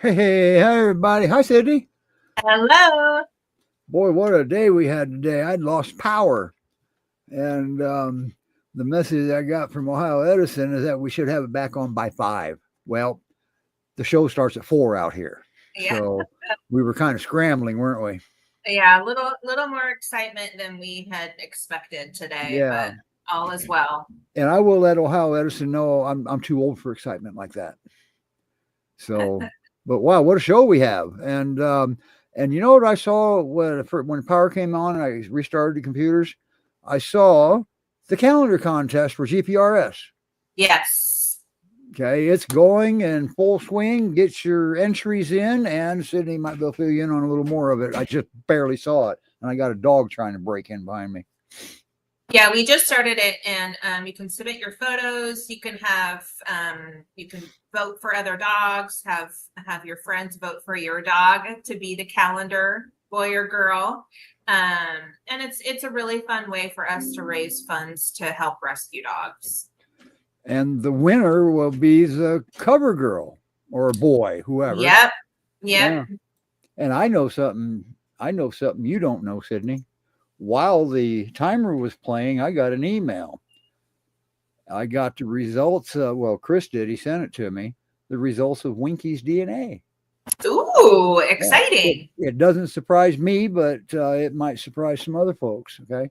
Hey, hi everybody. Hi, Sydney. Hello. Boy, what a day we had today. I'd lost power. And the message I got from Ohio Edison is that we should have it back on by 5. Well, the show starts at 4 out here. Yeah, So we were kind of scrambling, weren't we? yeah, a little more excitement than we had expected today, Yeah. but all is well. And I will let Ohio Edison know I'm too old for excitement like that. So, but wow, what a show we have. And you know what I saw when power came on and I restarted the computers? I saw the calendar contest for GPRS. Yes. Okay, it's going in full swing. Get your entries in, and Sydney might be able to fill you in on a little more of it. I just barely saw it, and I got a dog trying to break in behind me. Yeah, we just started it, and you can submit your photos. You can vote for other dogs. Have your friends vote for your dog to be the calendar boy or girl. And it's a really fun way for us to raise funds to help rescue dogs. And the winner will be the cover girl or boy, whoever. Yep. Yeah. And I know something. You don't know, Sydney. While the timer was playing, I got an email. I got the results. Well, Chris did. He sent it to me. The results of Winky's DNA. Ooh, exciting. Yeah. It doesn't surprise me, but it might surprise some other folks. Okay.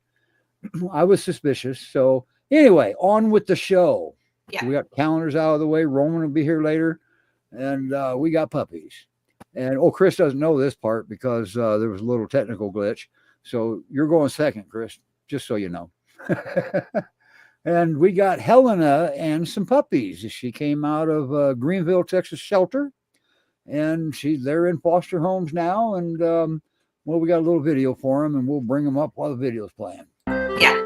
I was suspicious. So anyway, on with the show. Yeah. We got calendars out of the way. Roman will be here later. And we got puppies. And Chris doesn't know this part because there was a little technical glitch. So you're going second, Chris, just so you know. And we got Helena and some puppies. She came out of Greenville, Texas shelter. And they're in foster homes now. And, well, we got a little video for them, and we'll bring them up while the video's playing. Yeah.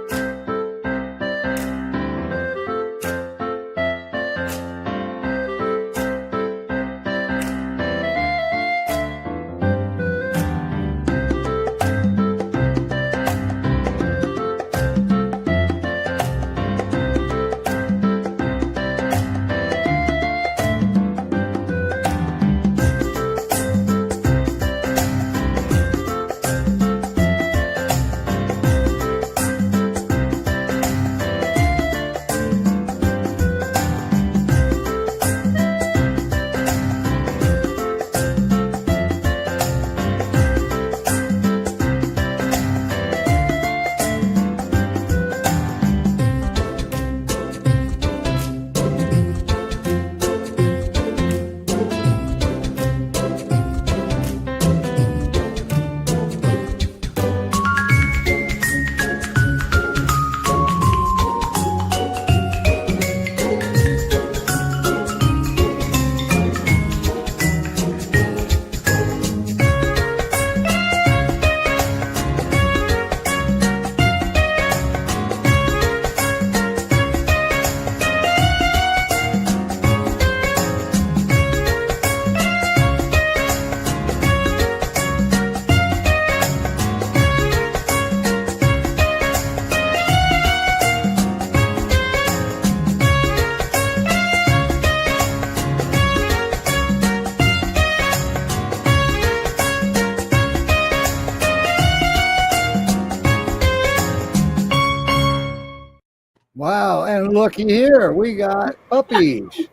Wow, and looky here, we got puppies.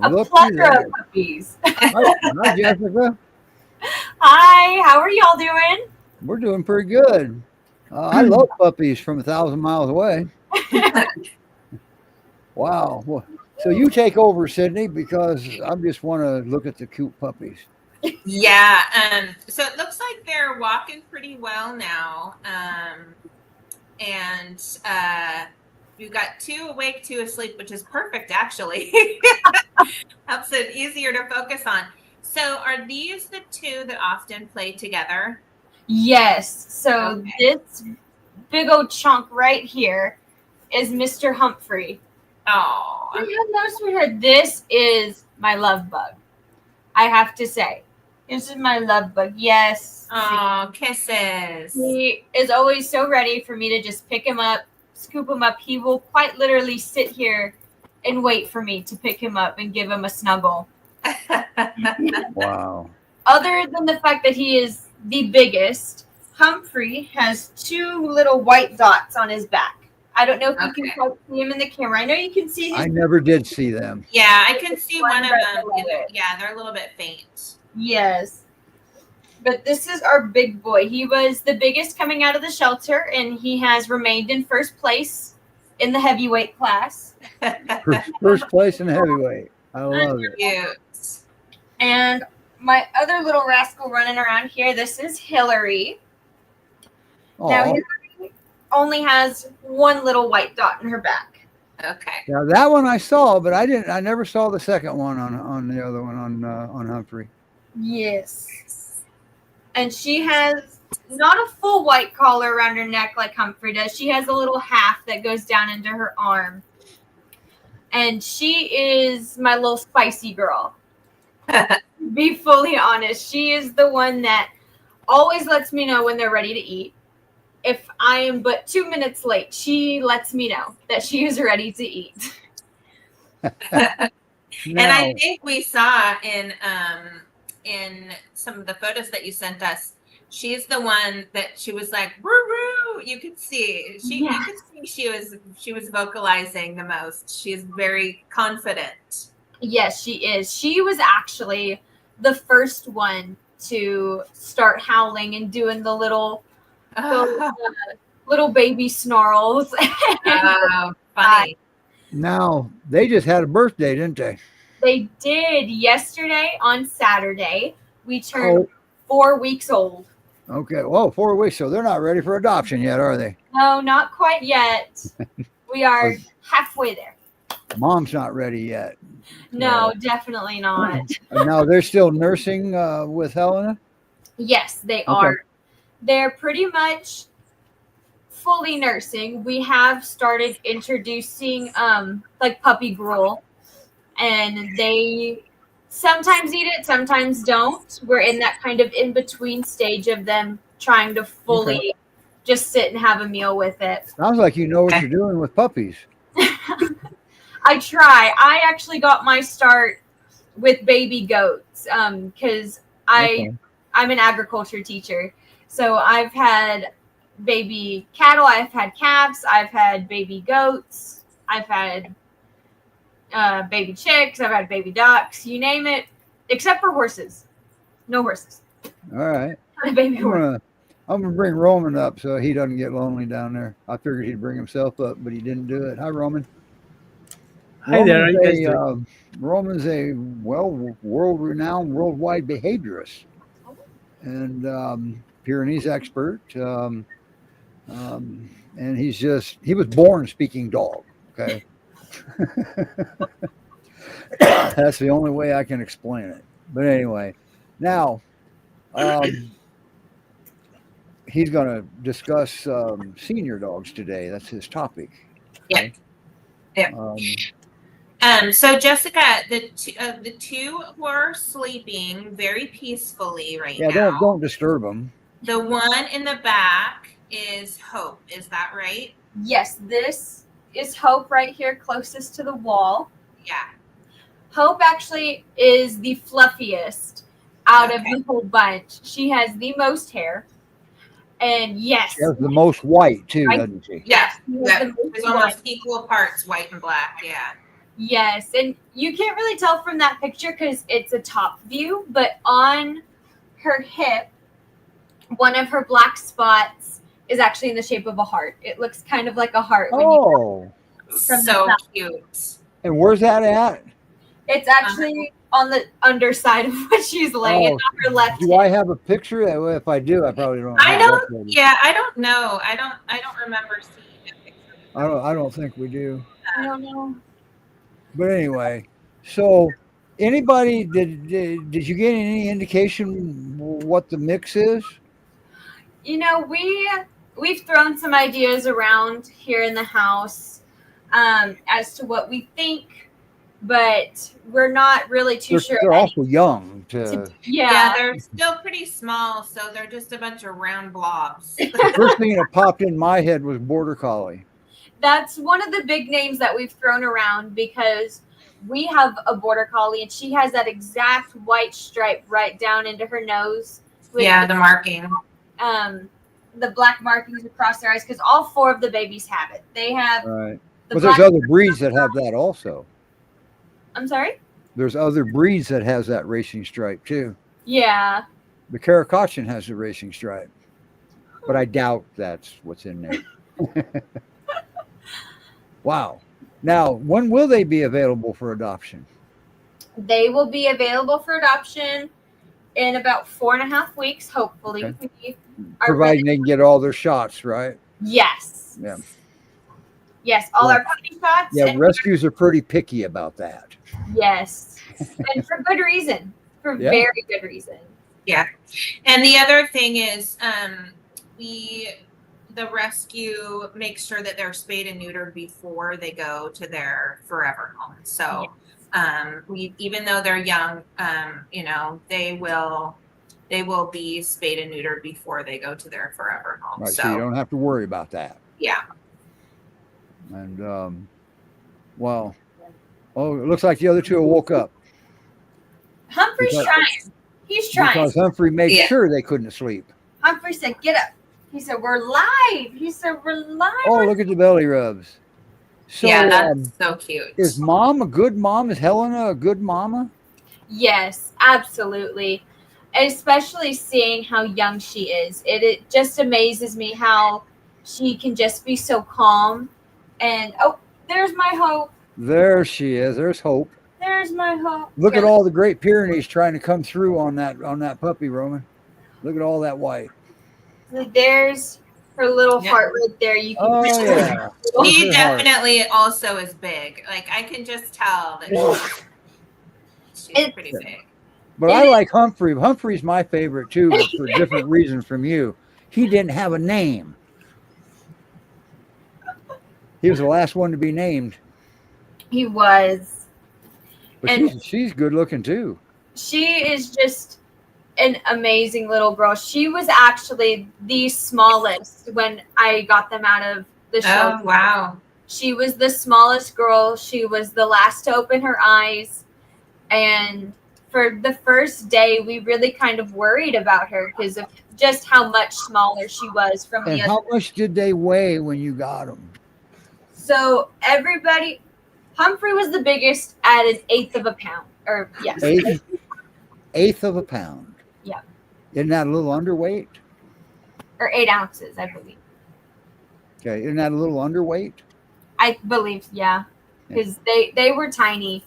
A Looky plethora there. of puppies. Hi, Jessica. Hi, how are y'all doing? We're doing pretty good. I love puppies from 1,000 miles away. Wow. Well, so you take over, Sydney, because I just want to look at the cute puppies. Yeah. So it looks like they're walking pretty well now. And we've got 2 awake, 2 asleep, which is perfect, actually. Helps it easier to focus on. So are these the 2 that often play together? Yes. So Okay. this big old chunk right here is Mr. Humphry. Oh, Sweetheart, this is my love bug. I have to say, this is my love bug. Yes. oh, kisses. He is always so ready for me to just pick him up, scoop him up. He will quite literally sit here and wait for me to pick him up and give him a snuggle. Wow. Other than the fact that he is the biggest, Humphry has 2 little white dots on his back. I don't know if you can Okay. quite see him in the camera. I know you can see his. I never did see them. Yeah, I can see one of right them. below it. Yeah, they're a little bit faint. Yes. But this is our big boy. He was the biggest coming out of the shelter, and he has remained in first place in the heavyweight class. First place in heavyweight. I love it. Cute. And my other little rascal running around here, this is Hilary. Now, Oh, Hilary only has 1 little white dot in her back. Okay. now that one I saw, but I didn't. I never saw the second one on the other one on Humphrey. Yes. And she has not a full white collar around her neck like Humphry does. She has a little half that goes down into her arm. And she is my little spicy girl. Be fully honest. She is the one that always lets me know when they're ready to eat. If I am but 2 minutes late, she lets me know that she is ready to eat. And I think we saw in some of the photos that you sent us, she's the one that she was like, woo woo. You could see you could see she was vocalizing the most. She is very confident. Yes, she is. She was actually the first one to start howling and doing the little little baby snarls. Oh, funny. Now they just had a birthday, didn't they? They did yesterday on Saturday. We turned 4 weeks old. Okay. Well, 4 weeks, so they're not ready for adoption yet, are they? No, not quite yet. We are halfway there. Mom's not ready yet. No, definitely not. And now they're still nursing with Helena. Yes, they are. They're pretty much fully nursing. We have started introducing like puppy gruel, and they sometimes eat it, sometimes don't. We're in that kind of in between stage of them trying to fully just sit and have a meal with it. Sounds like you know what you're doing with puppies. I try. I actually got my start with baby goats because I'm an agriculture teacher. So I've had baby cattle, I've had calves, I've had baby goats, I've had baby chicks, I've had baby ducks, you name it, except for horses. No horses. All right. Baby horse. I'm gonna bring Roman up so he doesn't get lonely down there. I figured he'd bring himself up, but he didn't do it. Hi, Roman. Hi there. How you guys doing? Roman's a world-renowned worldwide behaviorist and Pyrenees expert. And he was born speaking dog. Okay. That's the only way I can explain it. But anyway, now he's going to discuss senior dogs today. That's his topic. Yeah. So Jessica, the two who are sleeping very peacefully right now. Yeah, don't disturb them. The one in the back is Hope. Is that right? Yes, this is Hope right here closest to the wall. Yeah. Hope actually is the fluffiest out of the whole bunch. She has the most hair. And yes. She has the most white too, doesn't she? Yes. Yeah. There's almost equal parts white and black. Yeah. Yes. And you can't really tell from that picture because it's a top view, but on her hip, one of her black spots is actually in the shape of a heart. It looks kind of like a heart. Oh. So cute. And where's that at? It's actually on the underside of what she's laying. It's on her left Do hip. I have a picture? If I do, I probably don't. I don't. Yeah, I don't know. I don't remember seeing a picture. I don't think we do. I don't know. But anyway, so anybody did you get any indication what the mix is? You know, we've thrown some ideas around here in the house as to what we think, but we're not really too sure. They're awful young Yeah, they're still pretty small, so they're just a bunch of round blobs. The first thing that popped in my head was Border Collie. That's one of the big names that we've thrown around because we have a border collie, and she has that exact white stripe right down into her nose. With Yeah, the marking. the black markings across their eyes, because all 4 of the babies have it. They have Right. the But there's black. other breeds that have that also. I'm sorry. There's other breeds that has that racing stripe too. Yeah. The Caracachian has the racing stripe, but I doubt that's what's in there. Wow. Now, when will they be available for adoption? They will be available for adoption in about 4.5 weeks, hopefully. Okay. We are Providing they can get all their shots, right? Yes. Yeah. Yes, all Yeah. our puppy shots. Yeah, and rescues are pretty picky about that. yes. And for good reason. For Yeah. very good reason. Yeah. And the other thing is, the rescue makes sure that they're spayed and neutered before they go to their forever home. So, even though they're young, they will be spayed and neutered before they go to their forever home. Right, so you don't have to worry about that. Yeah. And well, oh, it looks like the other 2 woke up Humphrey's Because- trying. He's trying. because Humphry made Yeah. sure they couldn't sleep. Humphrey said, "Get up." He said, "We're live." He said, "We're live." Oh, look at the belly rubs. So, yeah, that's so cute. is Mom a good mom? Is Helena a good mama? Yes, absolutely. Especially seeing how young she is. It just amazes me how she can just be so calm. And there's my hope. There she is. There's hope. There's my hope. Look at all the Great Pyrenees trying to come through on that puppy, Roman. Look at all that white. There's her little Yeah. heart right there. You can Oh see her yeah. little- He Look at her heart. definitely also is big. Like, I can just tell that she's pretty big. But I like Humphry. Humphrey's my favorite too, but for different reasons from you. He didn't have a name. He was the last one to be named. He was. But And- she's good looking too. She is just an amazing little girl. She was actually the smallest when I got them out of the show. Oh, wow. She was the smallest girl. She was the last to open her eyes. And for the first day, we really kind of worried about her because of just how much smaller she was from And the how other. much did they weigh when you got them? So everybody, Humphrey was the biggest at 1/8 of a pound. Or yes. Eighth of a pound. Yeah. Isn't that a little underweight? Or 8 ounces, I believe. Okay. Isn't that a little underweight? I believe, yeah. Because they were tiny.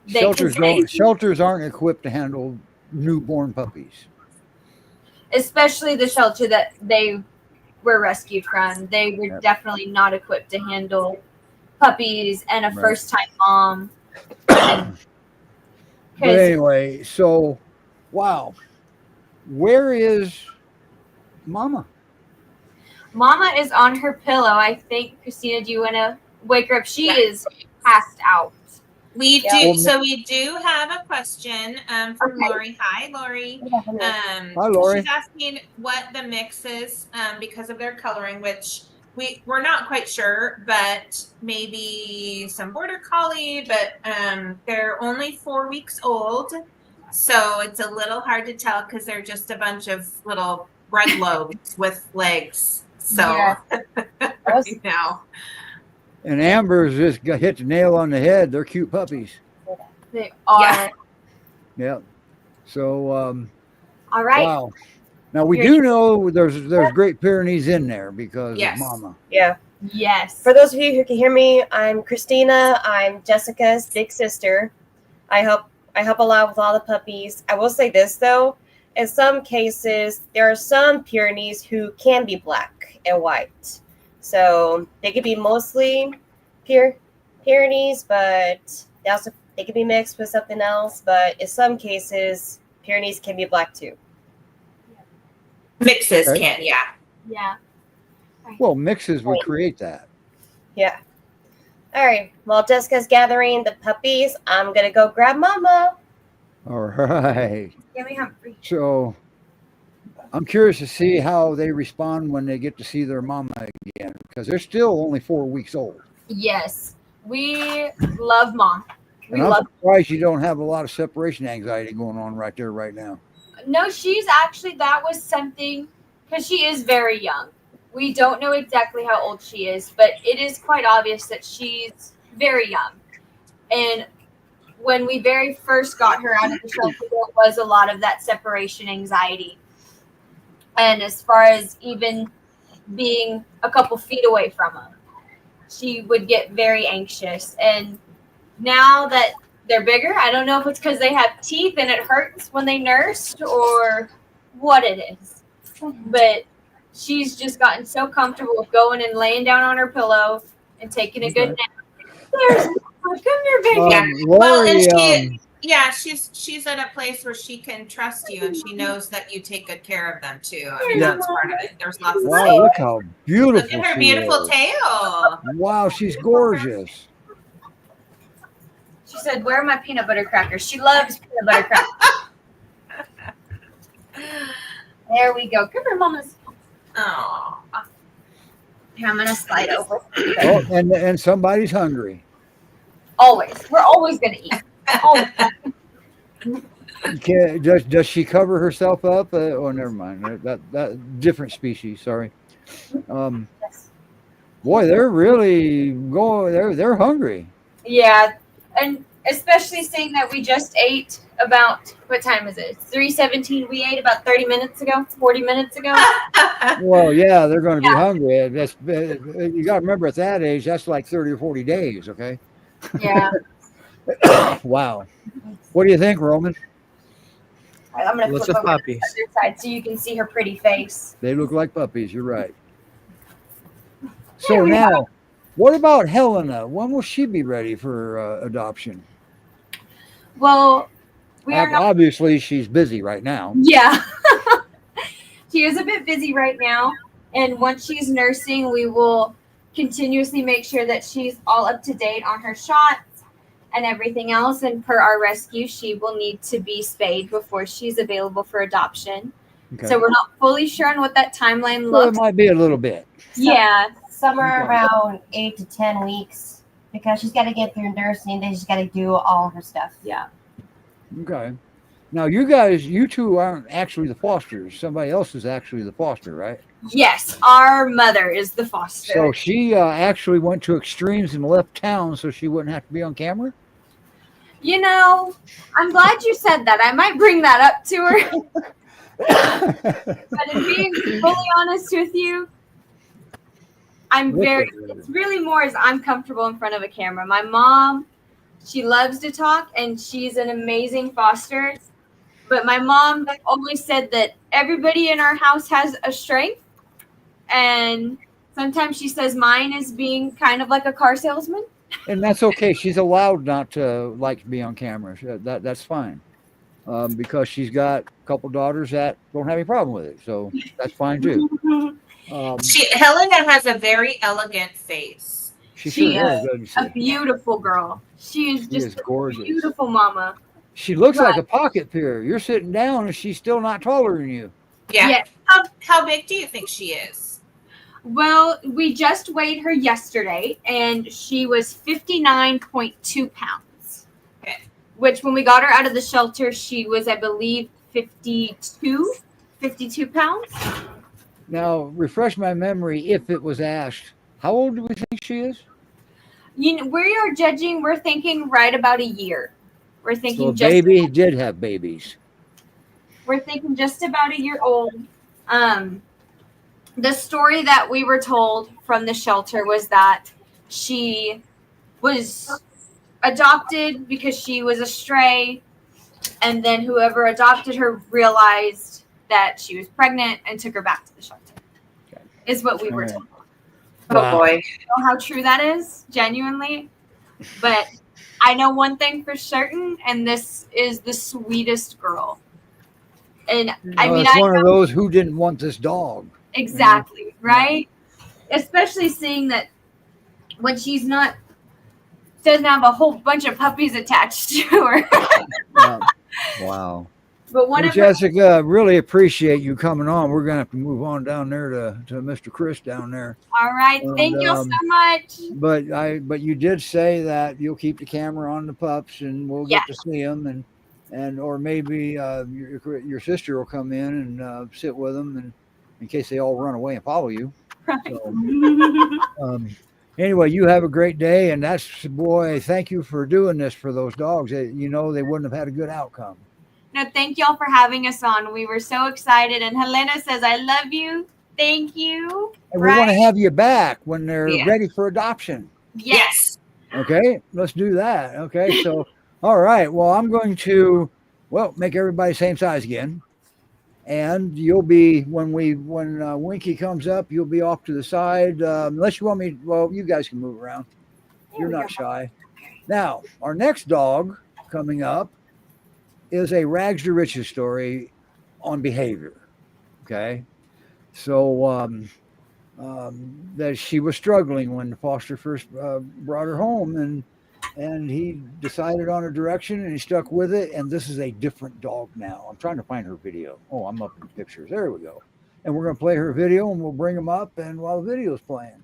Shelters aren't equipped to handle newborn puppies. Especially the shelter that they were rescued from. They were Yep. definitely not equipped to handle puppies and a Right. first-time mom. But anyway, so wow. Where is Mama? Mama is on her pillow. I think, Christina, do you want to wake her up? She is passed out. We Yeah. do. So we do have a question from Okay. Lori. Hi, Lori. Hi, Lori. She's asking what the mix is because of their coloring, which we're not quite sure, but maybe some border collie, but they're only 4 weeks old. So it's a little hard to tell because they're just a bunch of little red lobes with legs. So Yeah. right now. And Amber's just got hit the nail on the head. They're cute puppies. They are. Yeah. Yep. So All right. wow. Now we Here- do know there's Great Pyrenees in there because Yes. of Mama. Yeah. Yes. For those of you who can hear me, I'm Christina. I'm Jessica's big sister. I help a lot with all the puppies. I will say this though, in some cases, there are some Pyrenees who can be black and white. So they could be mostly Pyrenees, but they could be mixed with something else. But in some cases, Pyrenees can be black too. Mixes Okay. can, yeah. Yeah. Well, mixes would create that. Yeah. All right. While Jessica's gathering the puppies, I'm gonna go grab Mama. All right. Give me Humphrey. So I'm curious to see how they respond when they get to see their mama again because they're still only 4 weeks old. Yes. We love Mom. We And I'm love. surprised you don't have a lot of separation anxiety going on right there, right now. No, that was something because she is very young. We don't know exactly how old she is, but it is quite obvious that she's very young. And when we very first got her out of the shelter, there was a lot of that separation anxiety. And as far as even being a couple feet away from him, she would get very anxious. And now that they're bigger, I don't know if it's because they have teeth and it hurts when they nursed or what it is. But she's just gotten so comfortable with going and laying down on her pillow and taking a good nap. There's come here, baby. Well, and Lori, she's at a place where she can trust you, and she knows that you take good care of them too. I mean, Yeah. that's part of it. There's lots of wow, look how beautiful Look at her she beautiful is. tail. Wow, she's gorgeous. She said, "Where are my peanut butter crackers?" She loves peanut butter crackers. There we go. Come here, Mama's. Oh, Here, I'm gonna slide over. Oh, and somebody's hungry. Always, we're always gonna eat. Always. Does she cover herself up? Oh, never mind. That different species. Sorry. Yes. Boy, they're really going. They're hungry. Yeah, and especially seeing that we just ate about what time is it? 3:17. We ate about 30 minutes ago, 40 minutes ago. Well, yeah, they're going to be hungry. That's you got to remember at that age, that's like 30 or 40 days. Okay. Yeah. Wow. What do you think, Roman? I'm gonna Lots flip of over to puppies. the other side so you can see her pretty face. They look like puppies. You're right. So now, what about Helena? When will she be ready for adoption? Well, we are not. Obviously, she's busy right now. Yeah. She is a bit busy right now. And once she's nursing, we will continuously make sure that she's all up to date on her shots and everything else. And per our rescue, she will need to be spayed before she's available for adoption. Okay. So we're not fully sure on what that timeline Well, it looks. might be a little bit. Yeah. Somewhere Okay. around 8 to 10 weeks because she's got to get through nursing. Then she's got to do all her stuff. Yeah. Okay. Now, you two aren't actually the fosters. Somebody else is actually the foster, right? Yes. Our mother is the foster. So she actually went to extremes and left town so she wouldn't have to be on camera? You know, I'm glad you said that. I might bring that up to her. But in being fully honest with you, it's really more as I'm comfortable in front of a camera. My mom, she loves to talk and she's an amazing foster. But my mom always said that everybody in our house has a strength. And sometimes she says mine is being kind of like a car salesman. And that's okay. She's allowed not to like to be on camera. That's fine. Because she's got a couple daughters that don't have any problem with it. So that's fine too. Helena has a very elegant face. She She sure is is, doesn't a she? beautiful girl. She is She just is a gorgeous. beautiful mama. She looks like a pocket pear. You're sitting down and she's still not taller than you. Yeah. Yeah. How big do you think she is? Well, we just weighed her yesterday, and she was 59.2 pounds. Okay. Which, when we got her out of the shelter, she was, I believe, 52 pounds. Now, refresh my memory if it was asked. How old do we think she is? You know, we are judging. We're thinking right about a year. We're So thinking a baby did have babies. We're thinking just about a year old. The story that we were told from the shelter was that she was adopted because she was a stray, and then whoever adopted her realized that she was pregnant and took her back to the shelter. Okay. Is what we were told. Wow. Oh boy. I don't know how true that is, genuinely, but I know one thing for certain, and this is the sweetest girl. And I mean, it's one of those who didn't want this dog. exactly, right? Especially seeing that when she's not, doesn't have a whole bunch of puppies attached to her. Yeah. Wow. But one Hey, of Jessica, really appreciate you coming on. We're gonna have to move on down there to Mr. Chris down there. all right, And, thank you so much. But you did say that you'll keep the camera on the pups, and we'll Yeah. get to see them, and or maybe your sister will come in and sit with them, and in case they all run away and follow you. So, anyway, you have a great day, and boy, thank you for doing this for those dogs. They wouldn't have had a good outcome. No, thank y'all for having us on. We were so excited. And Helena says, I love you. Thank you. And we want to have you back when they're Yeah. ready for adoption. Yes. Okay, let's do that. Okay, so all right. Well, I'm going to make everybody same size again, and you'll be when Winky comes up, you'll be off to the side. Unless you want me. Well, you guys can move around. You're not shy. Now, our next dog coming up is a rags to riches story on behavior. Okay, so that she was struggling when the foster first brought her home, and he decided on a direction and he stuck with it. And this is a different dog now. I'm trying to find her video. Oh, I'm up in the pictures. There we go. And we're going to play her video, and we'll bring them up, and while the video's playing.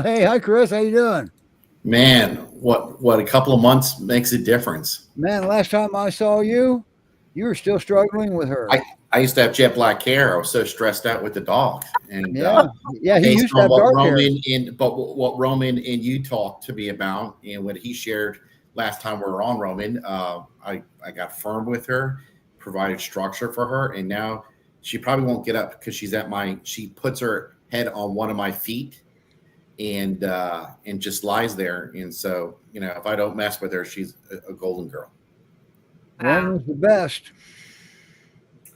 Hey, hi Chris, how you doing? Man, what a couple of months makes a difference. Man, last time I saw you, you were still struggling with her. I used to have jet black hair. I was so stressed out with the dog. And he used to have dark hair. But what Roman and you talked to me about, and what he shared last time we were on Roman, I got firm with her, provided structure for her, and now she probably won't get up because she puts her head on one of my feet and just lies there. And so, if I don't mess with her, she's a golden girl. Roman's the best.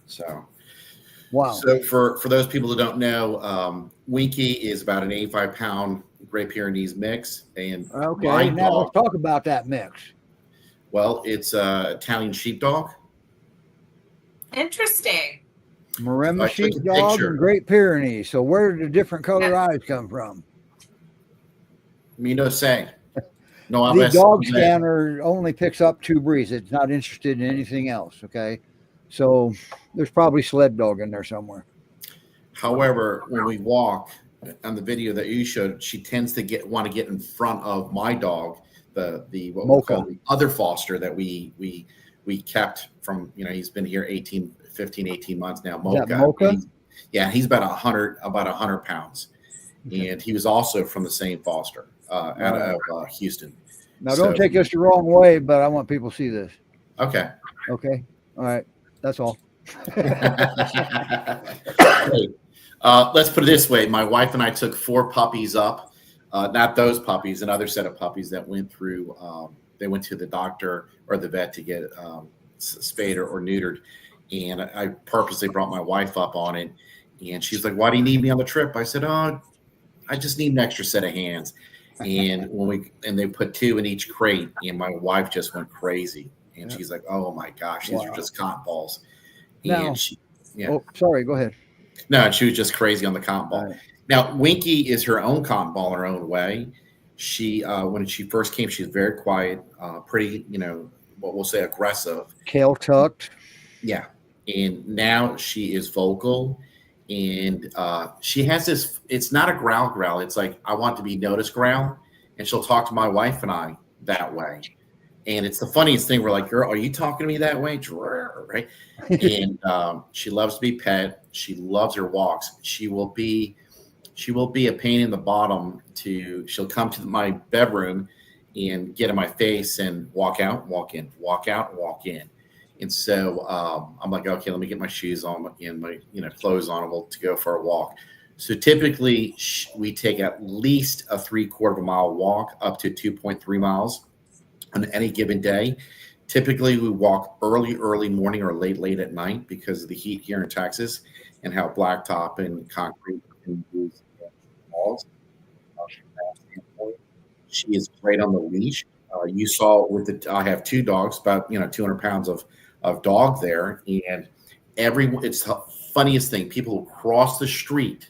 So, wow. So for those people that don't know, Winky is about an 85-pound Great Pyrenees mix. And okay, now let's talk about that mix. Well, it's Italian sheepdog. Interesting. Maremma sheepdog and Great Pyrenees. So where did the different color eyes come from? Me no say. No, The hablas dog inglés. scanner only picks up 2 breeds. It's not interested in anything else. Okay, so there's probably sled dog in there somewhere. However, when we walk on the video that you showed, she tends to want to get in front of my dog, the what we Mocha. call the other foster that we kept from, he's been here 18 months now. Is that Mocha? He's about 100 pounds. Okay. And he was also from the same foster out of Houston. Now, don't take this the wrong way, but I want people to see this. Okay. Okay. All right. That's all. Let's put it this way. My wife and I took 4 puppies up, not those puppies, another set of puppies that went through, they went to the doctor or the vet to get spayed or neutered. And I purposely brought my wife up on it. And she's like, why do you need me on the trip? I said, oh, I just need an extra set of hands. And they put 2 in each crate, and my wife just went crazy. And she's like, oh my gosh, these are just cotton balls. Now, And oh, sorry, go ahead. No, she was just crazy on the cotton ball. Right. Now, Winky is her own cotton ball in her own way. She, when she first came, she was very quiet, pretty, what we'll say aggressive. Tail tucked. Yeah. And now she is vocal, and she has this, it's not a growl. It's like, I want to be noticed growl. And she'll talk to my wife and I that way. And it's the funniest thing. We're like, girl, are you talking to me that way? Right. And she loves to be pet. She loves her walks. She will be a pain in the bottom she'll come to my bedroom and get in my face and walk out, walk in, walk out, walk in. And so I'm like, okay, let me get my shoes on and my clothes on, and we'll go for a walk. So typically we take at least a 3/4 mile walk up to 2.3 miles on any given day. Typically we walk early morning or late at night because of the heat here in Texas and how blacktop and concrete can use walls. She is great on the leash. You saw I have 2 dogs, about 200 pounds of dog there, and it's the funniest thing. People will cross the street,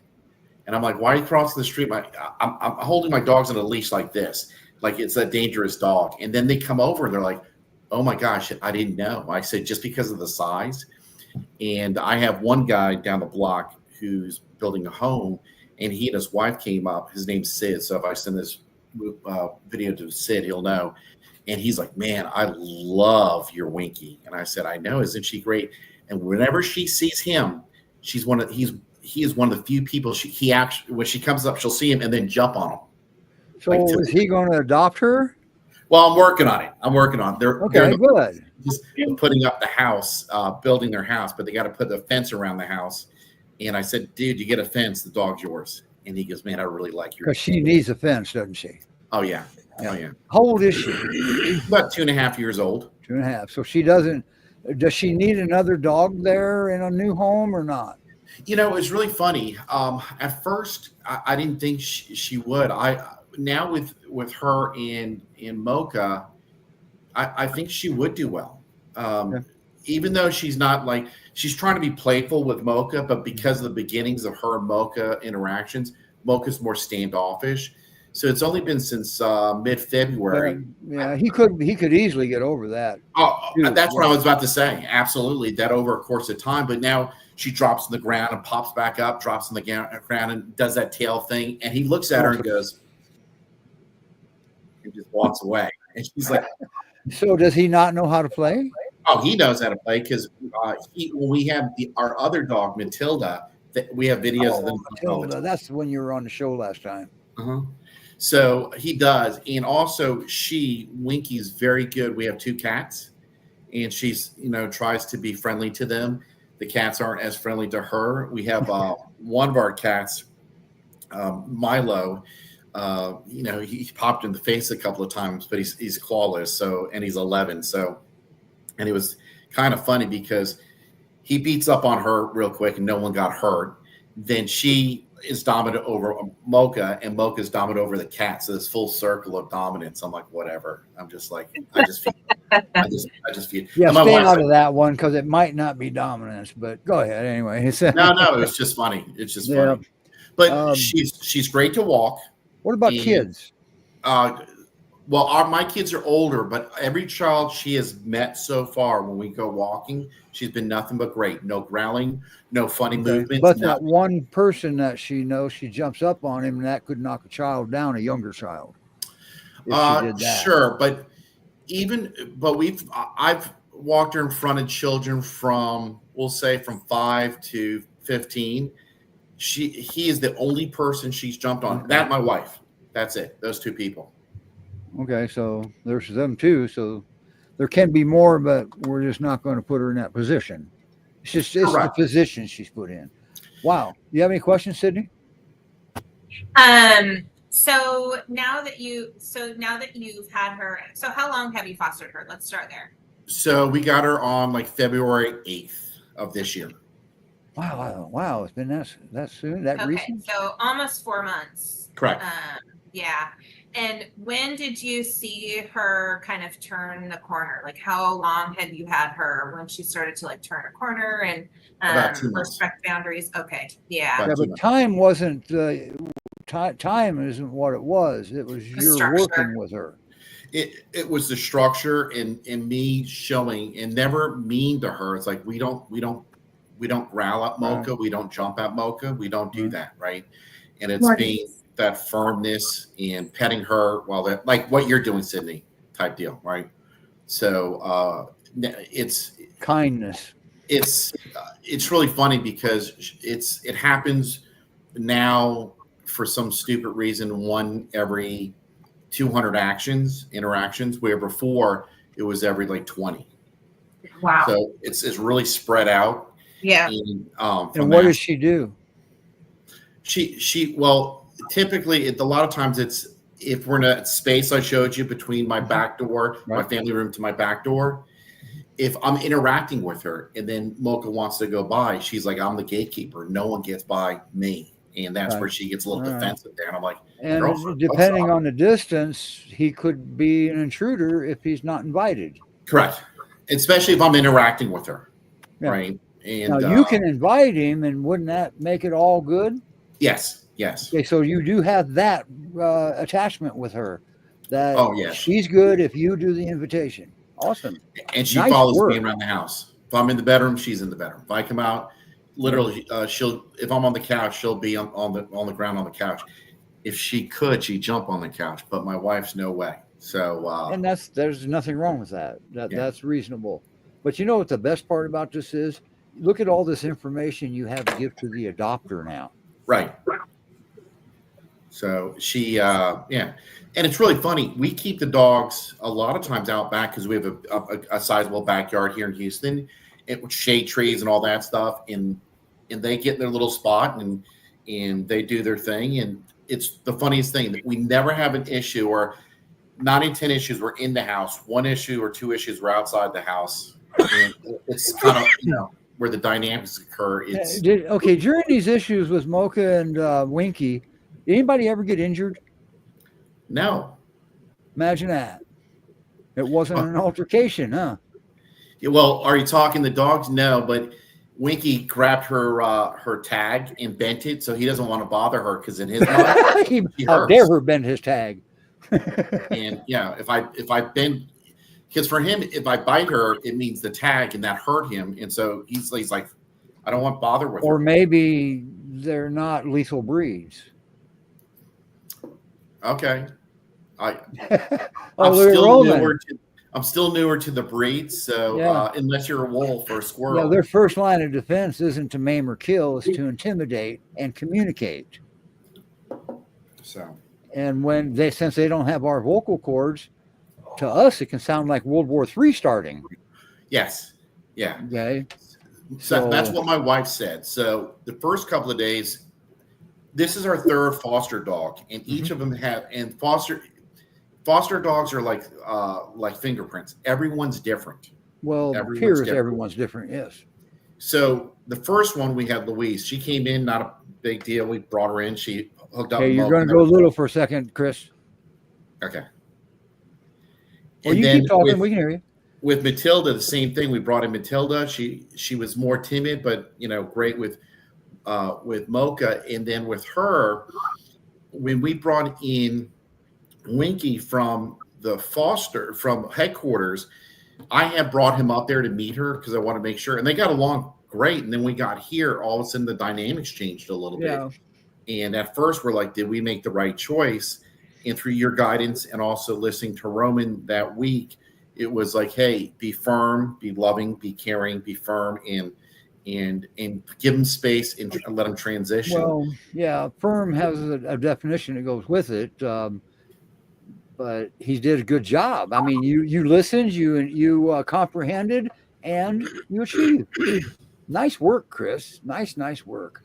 and I'm like, "Why are you crossing the street?" I'm holding my dogs on a leash like this, like it's a dangerous dog. And then they come over and they're like, "Oh my gosh, I didn't know." I said, "Just because of the size." And I have one guy down the block who's building a home, and he and his wife came up. His name's Sid. So if I send this video to Sid, he'll know. And he's like, "Man, I love your Winky." And I said, "I know, isn't she great?" And whenever she sees him, he is one of the few people he actually, when she comes up, she'll see him and then jump on him. So is he going to adopt her? Well, I'm working on it. They're good. Just putting up the house, building their house, but they got to put the fence around the house. And I said, "Dude, you get a fence, the dog's yours." And he goes, "Man, I really like your." Because she needs a fence, doesn't she? Oh yeah. Oh yeah. How old is she? About 2.5 years old. 2.5. So she doesn't. Does she need another dog there in a new home or not? It's really funny. At first, I didn't think she would. Now with her in Mocha, I think she would do well. Even though she's not she's trying to be playful with Mocha, but because of the beginnings of her and Mocha interactions, Mocha's more standoffish. So it's only been since mid-February. Yeah, he could easily get over that. Oh, that's what I was about to say. Absolutely, that over a course of time. But now she drops on the ground and pops back up, drops on the ground and does that tail thing. And he looks at her and goes, and just walks away. And she's like, "So does he not know how to play?" Oh, he knows how to play because when we have our other dog, Matilda, we have videos of them. Matilda, that's when you were on the show last time. Uh-huh. So he does. And also Winky's very good. We have 2 cats, and she's, tries to be friendly to them. The cats aren't as friendly to her. We have one of our cats, Milo, he popped in the face a couple of times, but he's clawless. And he's 11. And it was kind of funny because he beats up on her real quick and no one got hurt. Then she is dominant over Mocha, and Mocha's dominant over the cat. So this full circle of dominance. I'm like, whatever. I'm just like, I just feel. Yeah, stay out of that one because it might not be dominance. But go ahead anyway. No, it's just funny. It's just funny. But she's great to walk. What about kids? Well, my kids are older, but every child she has met so far, when we go walking, she's been nothing but great. No growling, no funny movements. But that nothing. one person that she knows, she jumps up on him, and that could knock a child down, a younger child, if she did that. Sure, but I've walked her in front of children from, we'll say, from 5 to 15. He is the only person she's jumped on. Okay. That, my wife. That's it. Those two people. Okay, so there's them too. So there can be more, but we're just not going to put her in that position. It's the Correct. position she's put in. Wow. You have any questions, Sydney? So now that you've had her, so how long have you fostered her? Let's start there. So we got her on like February 8th of this year. Wow. It's been that soon, that recent? So almost 4 months. Correct. Yeah. And when did you see her kind of turn the corner? Like, how long had you had her when she started to like turn a corner and About 2 months. respect boundaries? Okay. Yeah. Yeah, but time wasn't, time isn't what it was. It was you're structure. working with her. It was the structure and me showing, and never mean to her. It's like we don't growl at Mocha, Right. we don't jump at Mocha, we don't do Right. that, right? And it's Right. being that firmness and petting her while that, like what you're doing, Sydney, type deal, right? So it's Kindness. it's really funny because it happens now for some stupid reason, one every 200 interactions, where before it was every like 20. Wow. So it's really spread out. Yeah. And And what does she do? Well, typically a lot of times it's, if we're in a space I showed you between my back door, my Right. family room to my back door, if I'm interacting with her and then Mocha wants to go by, she's like, I'm the gatekeeper. No one gets by me. And that's Right. where she gets a little Right. defensive there. And I'm like, And girlfriend, depending on the distance, he could be an intruder if he's not invited. correct. Especially if I'm interacting with her. Yeah. Right. And Now you can invite him, and wouldn't that make it all good? yes. Okay, so you do have that attachment with her. That Oh, yes. she's good if you do the invitation. Awesome. And she Nice follows work. me around the house. If I'm in the bedroom, she's in the bedroom. If I come out, literally, if I'm on the couch, she'll be on the ground on the couch. If she could, she'd jump on the couch, but my wife's no way. So And there's nothing wrong with that. Yeah. That's reasonable. But you know what the best part about this is? Look at all this information you have to give to the adopter now. right. So she, yeah, and it's really funny. We keep the dogs a lot of times out back because we have a sizable backyard here in Houston, with shade trees and all that stuff, and they get in their little spot and they do their thing, and it's the funniest thing that we never have an issue, or 9 in 10 issues were in the house. 1 issue or 2 issues were outside the house, and it's kind of where the dynamics occur. It's During these issues with Mocha and Winky, did anybody ever get injured? no. Imagine that. It wasn't an altercation, huh? Yeah, well, are you talking the dogs? No, but Winky grabbed her tag and bent it, so he doesn't want to bother her because in his mind, she How hurts. dare her bend his tag? And yeah, if I bend, because for him, if I bite her, it means the tag, and that hurt him, and so he's like, I don't want to bother with Or her. maybe they're not lethal breeds. Okay, Oh, I'm they're still Roman. newer to the breed, so Yeah. unless you're a wolf or a squirrel, Yeah, their first line of defense isn't to maim or kill, it's to intimidate and communicate. so And since they don't have our vocal cords, to us it can sound like World War III starting. yes, yeah. Okay. So that's So- what my wife said. So the first couple of days, this is our 3rd foster dog, and each of them have, and foster dogs are like fingerprints. Everyone's different. Well, it Everyone's appears different. everyone's different, yes. So the first one we had Louise. She came in, not a big deal. We brought her in. She hooked up. Okay, with you're Mo, going and to go everything. little for a second, Chris. Okay. Well, And you then keep talking, we can hear you. with Matilda, the same thing. We brought in Matilda. She was more timid, but great with Mocha. And then with her, when we brought in Winky from from headquarters, I had brought him up there to meet her because I want to make sure, and they got along great. And then we got here, all of a sudden the dynamics changed a little bit. And at first we're like, did we make the right choice? And through your guidance and also listening to Roman that week, it was like, hey, be firm, be loving, be caring, be firm, and give him space and let him transition. Well, yeah, firm has a definition that goes with it. But he did a good job. I mean, you listened, you comprehended, and you achieved. Nice work, Chris. Nice work.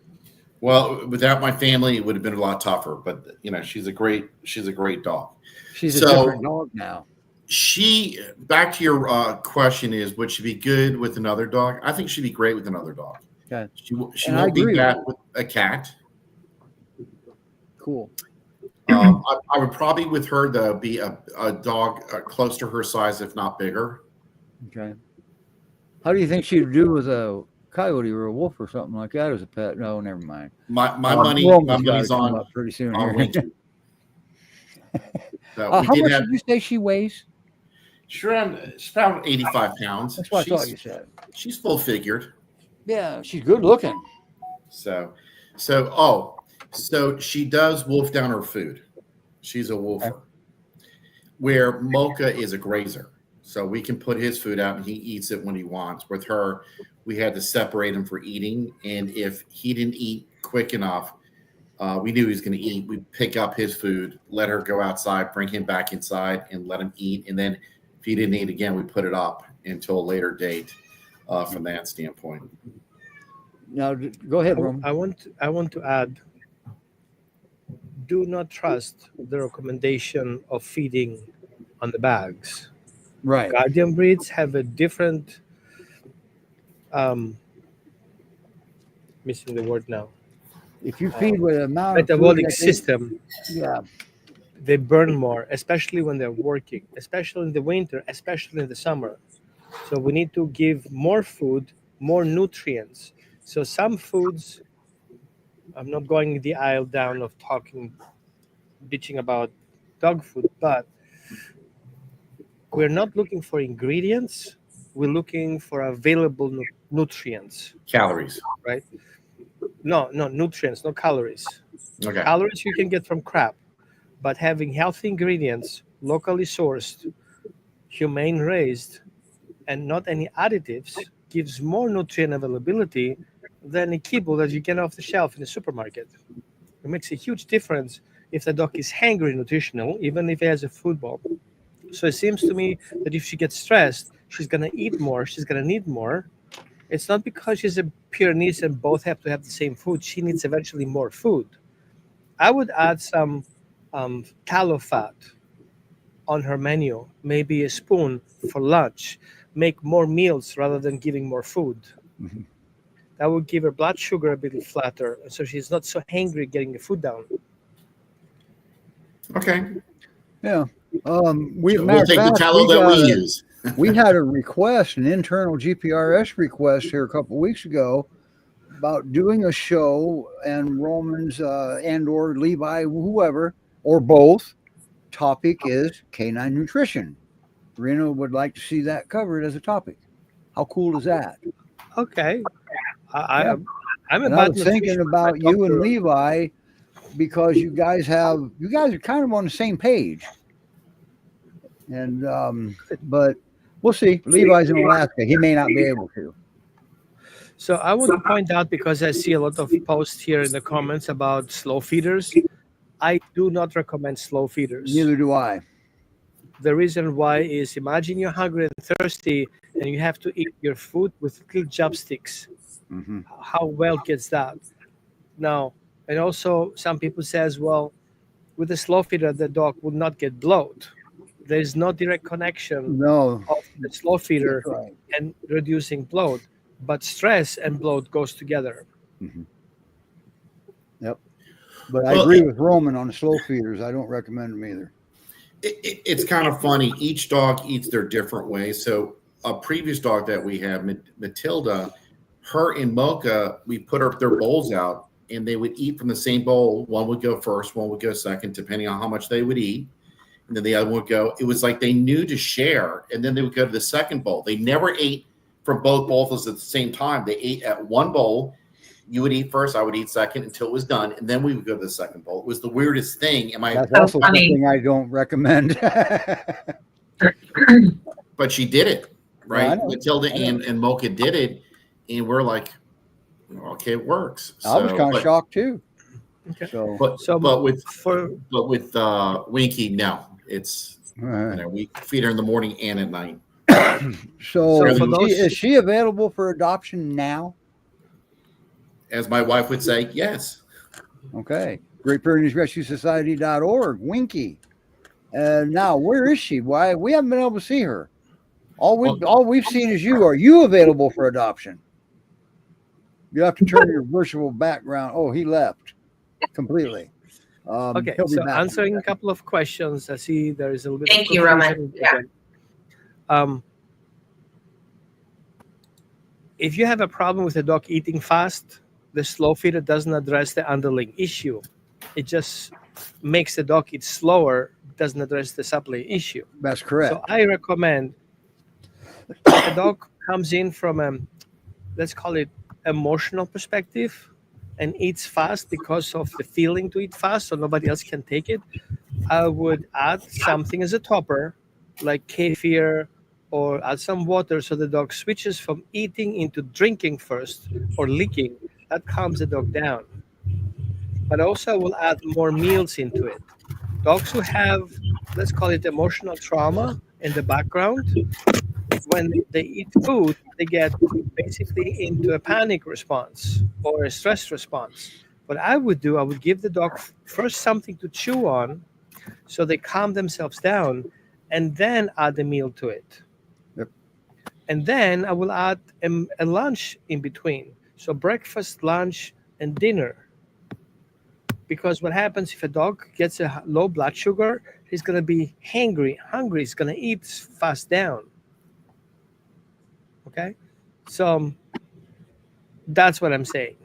Well, without my family, it would have been a lot tougher. But she's a great dog. She's a different dog now. Back to your question is, would she be good with another dog? I think she'd be great with another dog. Okay. She won't be bad with a cat. Cool. I would probably with her though be a dog close to her size, if not bigger. Okay. How do you think she'd do with a coyote or a wolf or something like that as a pet? No, never mind. My money's on up pretty soon. Winky. So how much did you say she weighs? She's about 85 pounds. That's what I thought you said. She's full figured. Yeah, she's good looking. So she does wolf down her food. She's a wolfer. Where Mocha is a grazer. So we can put his food out and he eats it when he wants. With her, we had to separate him for eating. And if he didn't eat quick enough, we knew he was going to eat. We'd pick up his food, let her go outside, bring him back inside and let him eat. And then if he didn't eat again, we put it up until a later date from that standpoint. Now, go ahead, Roman. I want to add, do not trust the recommendation of feeding on the bags. Right. Guardian breeds have a different, missing the word now. If you feed with a amount metabolic system, yeah, they burn more, especially when they're working, especially in the winter, especially in the summer. So we need to give more food, more nutrients. So some foods, I'm not going the aisle down of bitching about dog food, but we're not looking for ingredients. We're looking for available nutrients. Calories. Right? No, nutrients, no calories. Okay. Calories you can get from crap, but having healthy ingredients, locally sourced, humane raised, and not any additives gives more nutrient availability than a kibble that you get off the shelf in the supermarket. It makes a huge difference if the dog is hungry nutritional, even if it has a food bowl. So it seems to me that if she gets stressed, she's going to eat more, she's going to need more. It's not because she's a Pyrenees and both have to have the same food. She needs eventually more food. I would add some tallow fat on her menu, maybe a spoon for lunch. Make more meals rather than giving more food. Mm-hmm. That would give her blood sugar a bit flatter, so she's not so hungry getting the food down. Okay. Yeah. We'll take the tallow that we use. We had a request, an internal GPRS request here a couple of weeks ago about doing a show, and Roman's and or Levi, whoever, or both, topic is canine nutrition. Reno would like to see that covered as a topic. How cool is that? Okay. I was thinking about you and Levi because you guys are kind of on the same page. And but we'll see. Levi's in Alaska. He may not be able to. So I want to point out, because I see a lot of posts here in the comments about slow feeders. I do not recommend slow feeders. Neither do I. The reason why is, imagine you're hungry and thirsty and you have to eat your food with little chopsticks. Mm-hmm. How well gets that? Now, and also some people says, well, with a slow feeder, the dog will not get bloat. There's no direct connection of the slow feeder and reducing bloat, but stress and bloat goes together. Mm-hmm. Yep. But I agree with Roman on the slow feeders. I don't recommend them either. It's kind of funny. Each dog eats their different way. So a previous dog that we have, Matilda, her and Mocha, we put their bowls out and they would eat from the same bowl. One would go first, one would go second, depending on how much they would eat. and then the other one would go. It was like they knew to share, and then they would go to the second bowl. They never ate from both bowls at the same time. They ate at one bowl. You would eat first, I would eat second until it was done, and then we would go to the second bowl. It was the weirdest thing. That's also something I don't recommend. But she did it, right? Well, Matilda and Mocha did it, and we're like, okay, it works. I was kind of shocked too. Okay. But with Winky, no, it's we feed her in the morning and at night. So is she available for adoption now? As my wife would say, yes. Okay. Great Pyrenees Rescue Society.org. Winky. Now, where is she? Why we haven't been able to see her? All we've seen is you. Are you available for adoption? You have to turn your virtual background. Oh, he left completely. Okay, so answering a couple of questions. I see there is a little bit. Thank you, Roman. Yeah. If you have a problem with a dog eating fast, the slow feeder doesn't address the underlying issue. It just makes the dog eat slower, doesn't address the supply issue. That's correct. So I recommend if a dog comes in from a, let's call it emotional perspective, and eats fast because of the feeling to eat fast, so nobody else can take it, I would add something as a topper, like kefir, or add some water so the dog switches from eating into drinking first or licking. That calms the dog down. But also will add more meals into it. Dogs who have, let's call it emotional trauma in the background, when they eat food, they get basically into a panic response or a stress response. What I would do, I would give the dog first something to chew on so they calm themselves down, and then add a meal to it. Yep. And then I will add a lunch in between. So breakfast, lunch, and dinner. Because what happens if a dog gets a low blood sugar, he's going to be hungry, he's going to eat fast down. Okay? So that's what I'm saying.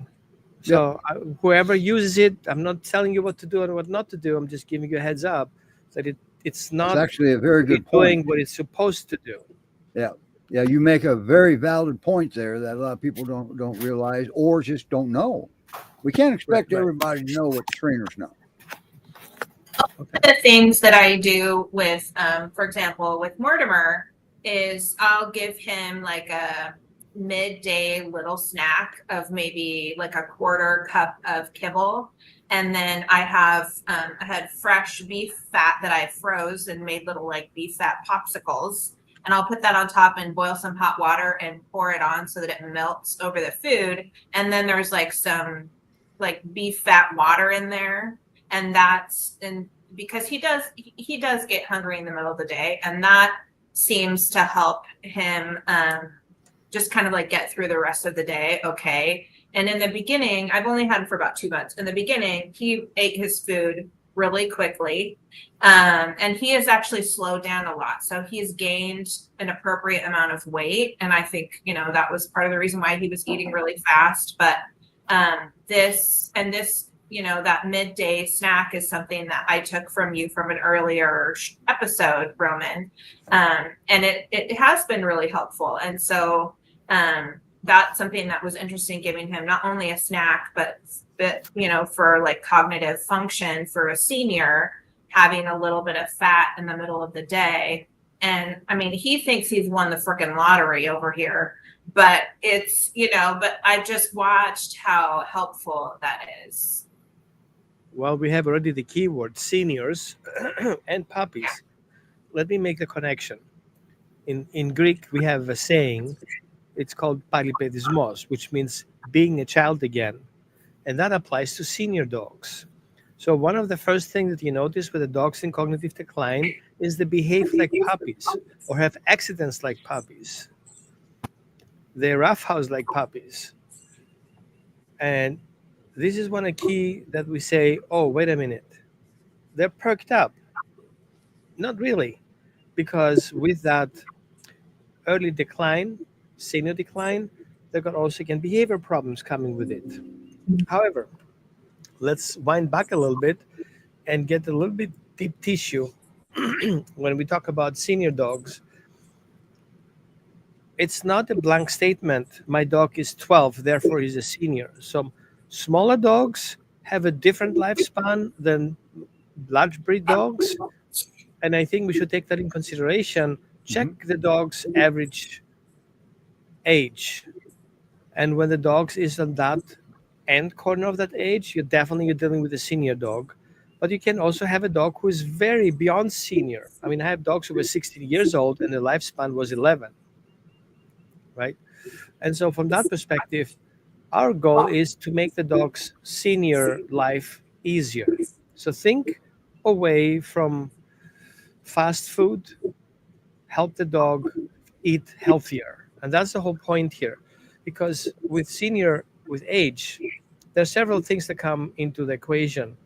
So whoever uses it, I'm not telling you what to do and what not to do. I'm just giving you a heads up that it's not actually a very good doing point. What it's supposed to do. Yeah. Yeah, you make a very valid point there that a lot of people don't realize or just don't know. We can't expect everybody to know what the trainers know. One of the things that I do with, for example, with Mortimer is I'll give him like a midday little snack of maybe like a quarter cup of kibble. And then I had fresh beef fat that I froze and made little like beef fat popsicles. And I'll put that on top and boil some hot water and pour it on so that it melts over the food. And then there's like some like beef fat water in there. And because he does get hungry in the middle of the day, and that seems to help him just kind of like get through the rest of the day. Okay. And in the beginning, I've only had him for about 2 months. In the beginning, he ate his food really quickly. And he has actually slowed down a lot. So he's gained an appropriate amount of weight. And I think, that was part of the reason why he was eating really fast. But this, that midday snack is something that I took from you from an earlier episode, Roman. And it has been really helpful. And so that's something that was interesting, giving him not only a snack, but for like cognitive function for a senior, having a little bit of fat in the middle of the day. And I mean, he thinks he's won the freaking lottery over here, but it's, but I just watched how helpful that is. Well, we have already the keyword seniors and puppies. Let me make the connection. In Greek, we have a saying, it's called palipedismos, which means being a child again. And that applies to senior dogs. So one of the first things that you notice with the dogs in cognitive decline is they behave like puppies or have accidents like puppies. They're roughhouse like puppies. And this is one key that we say, oh, wait a minute. They're perked up. Not really. Because with that early decline, senior decline, there got also again behavior problems coming with it. However, let's wind back a little bit and get a little bit deep tissue when we talk about senior dogs, it's not a blank statement. My dog is 12, therefore he's a senior. So smaller dogs have a different lifespan than large breed dogs. And I think we should take that in consideration. Check the dog's average age. And when the dog is on that end corner of that age, you're dealing with a senior dog. But you can also have a dog who is very beyond senior. I mean, I have dogs who were 16 years old and the lifespan was 11, right? And so, from that perspective, our goal is to make the dog's senior life easier. So, think away from fast food, help the dog eat healthier. And that's the whole point here. Because with age, there are several things that come into the equation.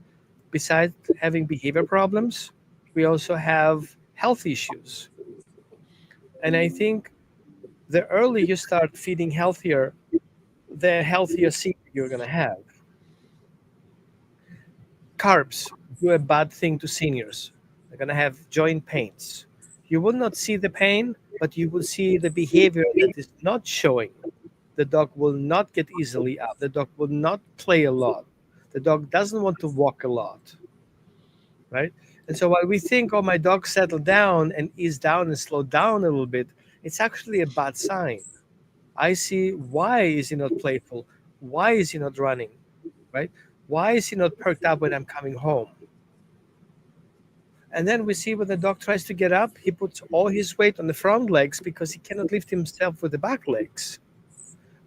Besides having behavior problems, we also have health issues. And I think the earlier you start feeding healthier, the healthier senior you're going to have. Carbs do a bad thing to seniors. They're going to have joint pains. You will not see the pain, but you will see the behavior that is not showing. The dog will not get easily up. The dog will not play a lot. The dog doesn't want to walk a lot, right? And so while we think, oh, my dog settled down and eased down and slowed down a little bit, it's actually a bad sign. I see, why is he not playful? Why is he not running, right? Why is he not perked up when I'm coming home? And then we see when the dog tries to get up, he puts all his weight on the front legs because he cannot lift himself with the back legs.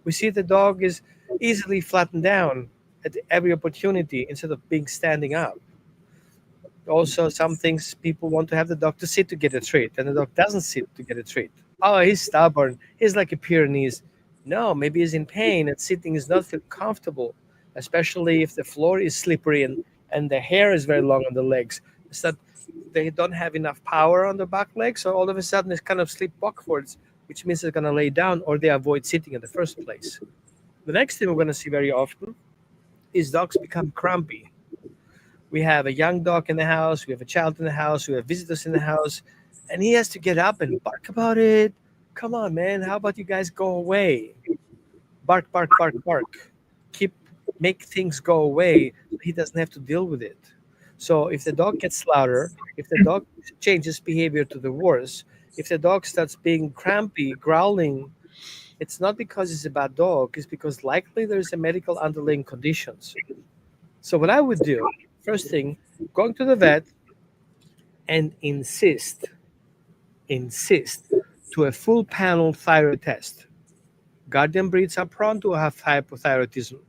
We see the dog is easily flattened down at every opportunity instead of being standing up. Also, some things people want to have the dog to sit to get a treat, and the dog doesn't sit to get a treat. Oh, he's stubborn. He's like a Pyrenees. No, maybe he's in pain and sitting is not feel comfortable, especially if the floor is slippery and the hair is very long on the legs. It's that they don't have enough power on the back legs, so all of a sudden they kind of slip backwards, which means they're going to lay down or they avoid sitting in the first place. The next thing we're going to see very often is dogs become crampy. We have a young dog in the house, we have a child in the house, we have visitors in the house, and he has to get up and bark about it. Come on, man, how about you guys go away? Bark, bark, bark, bark. Make things go away so he doesn't have to deal with it. So if the dog gets louder, if the dog changes behavior to the worse, if the dog starts being crampy, growling, it's not because it's a bad dog, it's because likely there's a medical underlying conditions. So what I would do, first thing, going to the vet and insist to a full panel thyroid test. Guardian breeds are prone to have hypothyroidism.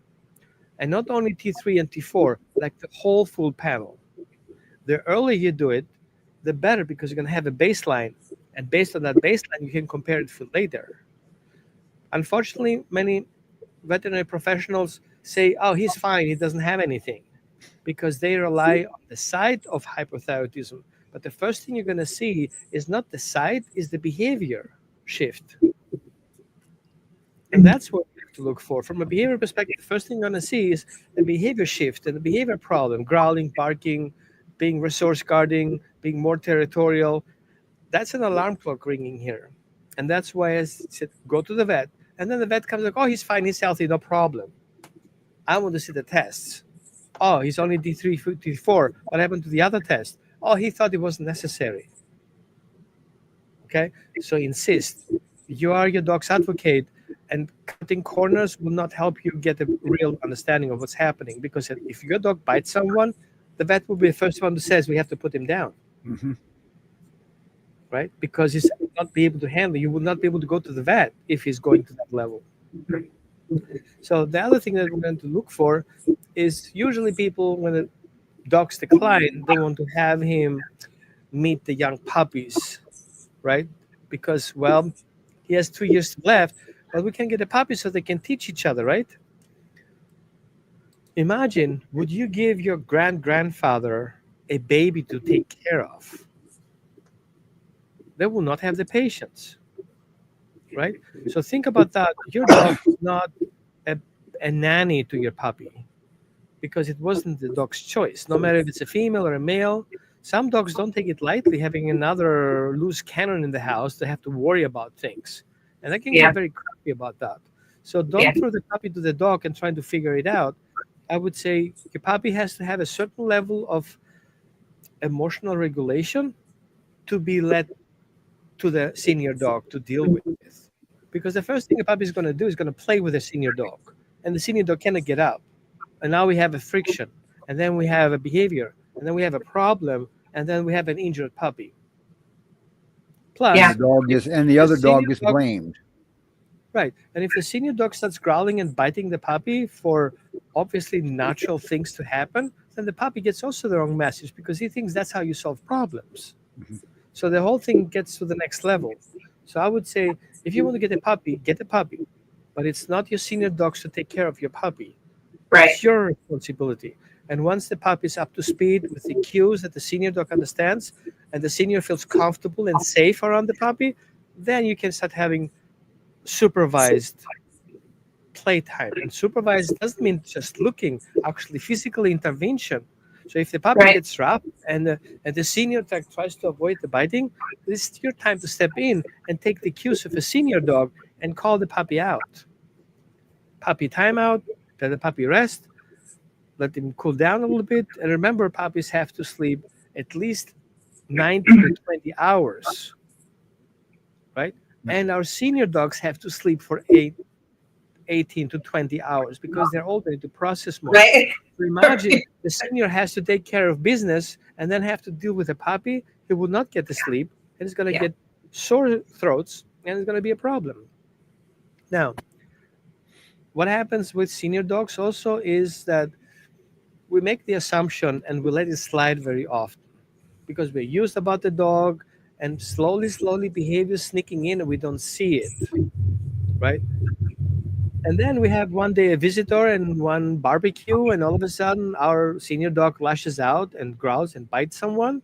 And not only T3 and T4, like the whole full panel. The earlier you do it, the better, because you're going to have a baseline. And based on that baseline, you can compare it for later. Unfortunately, many veterinary professionals say, oh, he's fine, he doesn't have anything, because they rely on the site of hypothyroidism. But the first thing you're going to see is not the site, is the behavior shift. And that's what we have to look for. From a behavior perspective, the first thing you're going to see is the behavior shift and the behavior problem, growling, barking, being resource guarding, being more territorial. That's an alarm clock ringing here. And that's why I said, go to the vet. And then the vet comes like, oh, he's fine, he's healthy, no problem. I want to see the tests. Oh, he's only D3, D4. What happened to the other test? Oh, he thought it wasn't necessary. Okay? So insist. You are your dog's advocate, and cutting corners will not help you get a real understanding of what's happening. Because if your dog bites someone, the vet will be the first one who says we have to put him down. Mm-hmm. Right? Because he's not be able to handle. You will not be able to go to the vet if he's going to that level. So the other thing that we're going to look for is usually people, when the dogs decline, they want to have him meet the young puppies, right? Because, well, he has 2 years left, but we can get a puppy so they can teach each other, right? Imagine, would you give your grandfather a baby to take care of? They will not have the patience, right? So think about that. Your dog is not a nanny to your puppy, because it wasn't the dog's choice, no matter if it's a female or a male. Some dogs don't take it lightly, having another loose cannon in the house. They have to worry about things, and they can Yeah. get very crappy about that. So don't throw the puppy to the dog and trying to figure it out. I would say your puppy has to have a certain level of emotional regulation to be led to the senior dog to deal with. Because the first thing a puppy is going to do is going to play with the senior dog, and the senior dog cannot get up. And now we have a friction, and then we have a behavior, and then we have a problem, and then we have an injured puppy. Plus, Yeah. The dog gets, and the the other dog senior gets dog- blamed. right, and if the senior dog starts growling and biting the puppy for obviously natural things to happen, then the puppy gets also the wrong message because he thinks that's how you solve problems. Mhm. So the whole thing gets to the next level. So I would say, if you want to get a puppy, but it's not your senior dogs to take care of your puppy. Right. It's your responsibility. And once the puppy is up to speed with the cues that the senior dog understands, and the senior feels comfortable and safe around the puppy, then you can start having supervised playtime. And supervised doesn't mean just looking, actually physical intervention. So if the puppy Right. gets rough and the senior dog tries to avoid the biting, this is your time to step in and take the cues of a senior dog and call the puppy out. Puppy timeout, let the puppy rest, let him cool down a little bit. And remember, puppies have to sleep at least 90 to 20 hours, right? And our senior dogs have to sleep for 18 to 20 hours because they're all ready to process more. Right. So imagine the senior has to take care of business and then have to deal with a puppy. He will not get the sleep and it's going to Yeah. get sore throats and it's going to be a problem. Now, what happens with senior dogs also is that we make the assumption and we let it slide very often because we're used about the dog and slowly behavior sneaking in and we don't see it, right? And then we have one day a visitor and one barbecue, and all of a sudden our senior dog lashes out and growls and bites someone.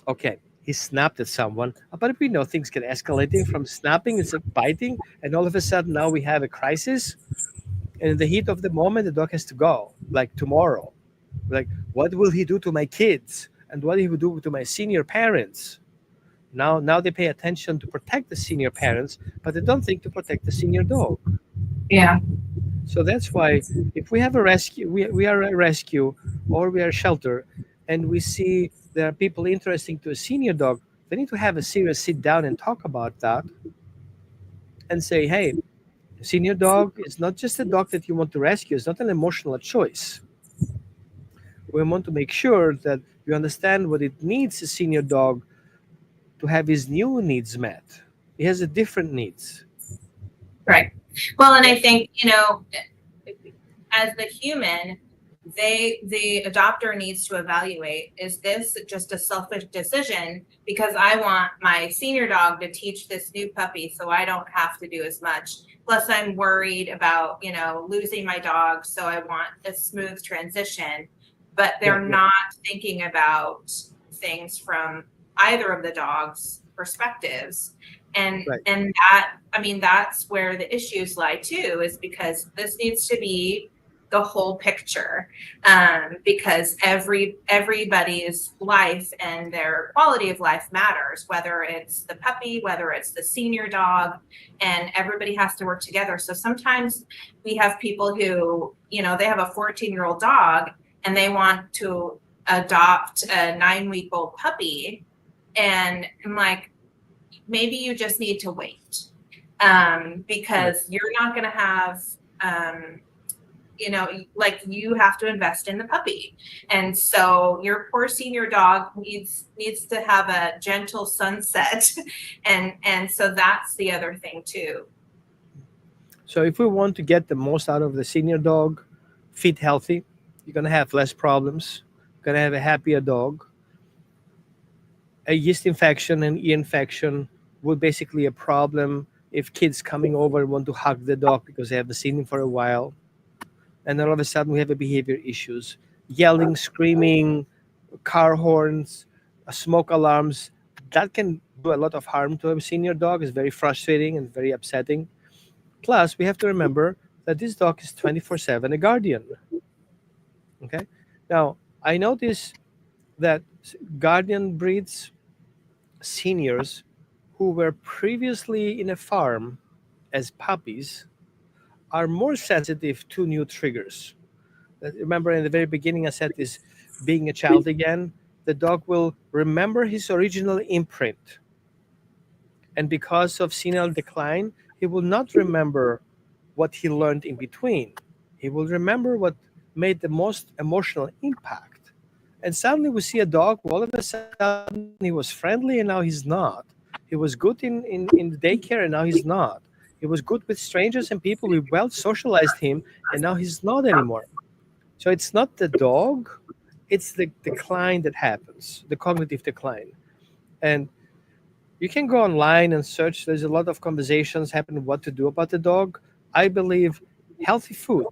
Okay, he snapped at someone, but we know things get escalating from snapping instead of biting, and all of a sudden now we have a crisis. And in the heat of the moment, the dog has to go, like tomorrow. Like, what will he do to my kids? And what he will do to my senior parents? Now they pay attention to protect the senior parents, but they don't think to protect the senior dog. Yeah. So that's why if we have a rescue, we are a rescue or we are a shelter, and we see there are people interesting to a senior dog, they need to have a serious sit down and talk about that and say, hey, senior dog is not just a dog that you want to rescue. It's not an emotional choice. We want to make sure that you understand what it needs a senior dog to have his new needs met. He has a different needs. Right. Well, and I think, as the human, the adopter needs to evaluate, is this just a selfish decision because I want my senior dog to teach this new puppy so I don't have to do as much. Plus I'm worried about, losing my dog, so I want a smooth transition. But they're Yeah. not thinking about things from either of the dogs' perspectives. And Right. and that's where the issues lie too, is because this needs to be the whole picture, because everybody's life and their quality of life matters, whether it's the puppy, whether it's the senior dog, and everybody has to work together. So sometimes we have people who, they have a 14-year-old dog and they want to adopt a 9-week-old puppy, and I'm like, maybe you just need to wait, because you're not going to have, you have to invest in the puppy. And so your poor senior dog needs to have a gentle sunset. And so that's the other thing too. So if we want to get the most out of the senior dog, feed healthy, you're going to have less problems. You're going to have a happier dog. A yeast infection and ear infection would basically a problem if kids coming over want to hug the dog because they haven't seen him for a while. And then all of a sudden we have a behavior issues. Yelling, screaming, car horns, smoke alarms. That can do a lot of harm to a senior dog. It's very frustrating and very upsetting. Plus, we have to remember that this dog is 24/7 a guardian. Okay? Now, I notice that guardian breeds, seniors who were previously in a farm as puppies, are more sensitive to new triggers. Remember in the very beginning, I said this, being a child again, the dog will remember his original imprint. And because of senile decline, he will not remember what he learned in between. He will remember what made the most emotional impact. And suddenly we see a dog who all of a sudden he was friendly and now he's not. He was good in the daycare and now he's not. He was good with strangers and people. We well socialized him and now he's not anymore. So it's not the dog, it's the decline that happens, the cognitive decline. And you can go online and search. There's a lot of conversations happening what to do about the dog. I believe healthy food.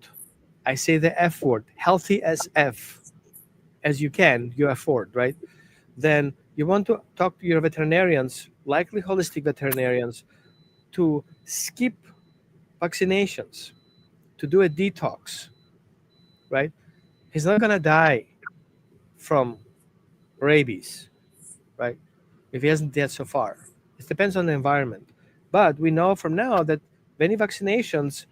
I say the F word, healthy as F, as you can, you afford, right? Then you want to talk to your veterinarians, likely holistic veterinarians, to skip vaccinations, to do a detox, right? He's not gonna die from rabies, right? If he hasn't yet so far. It depends on the environment. But we know from now that many vaccinations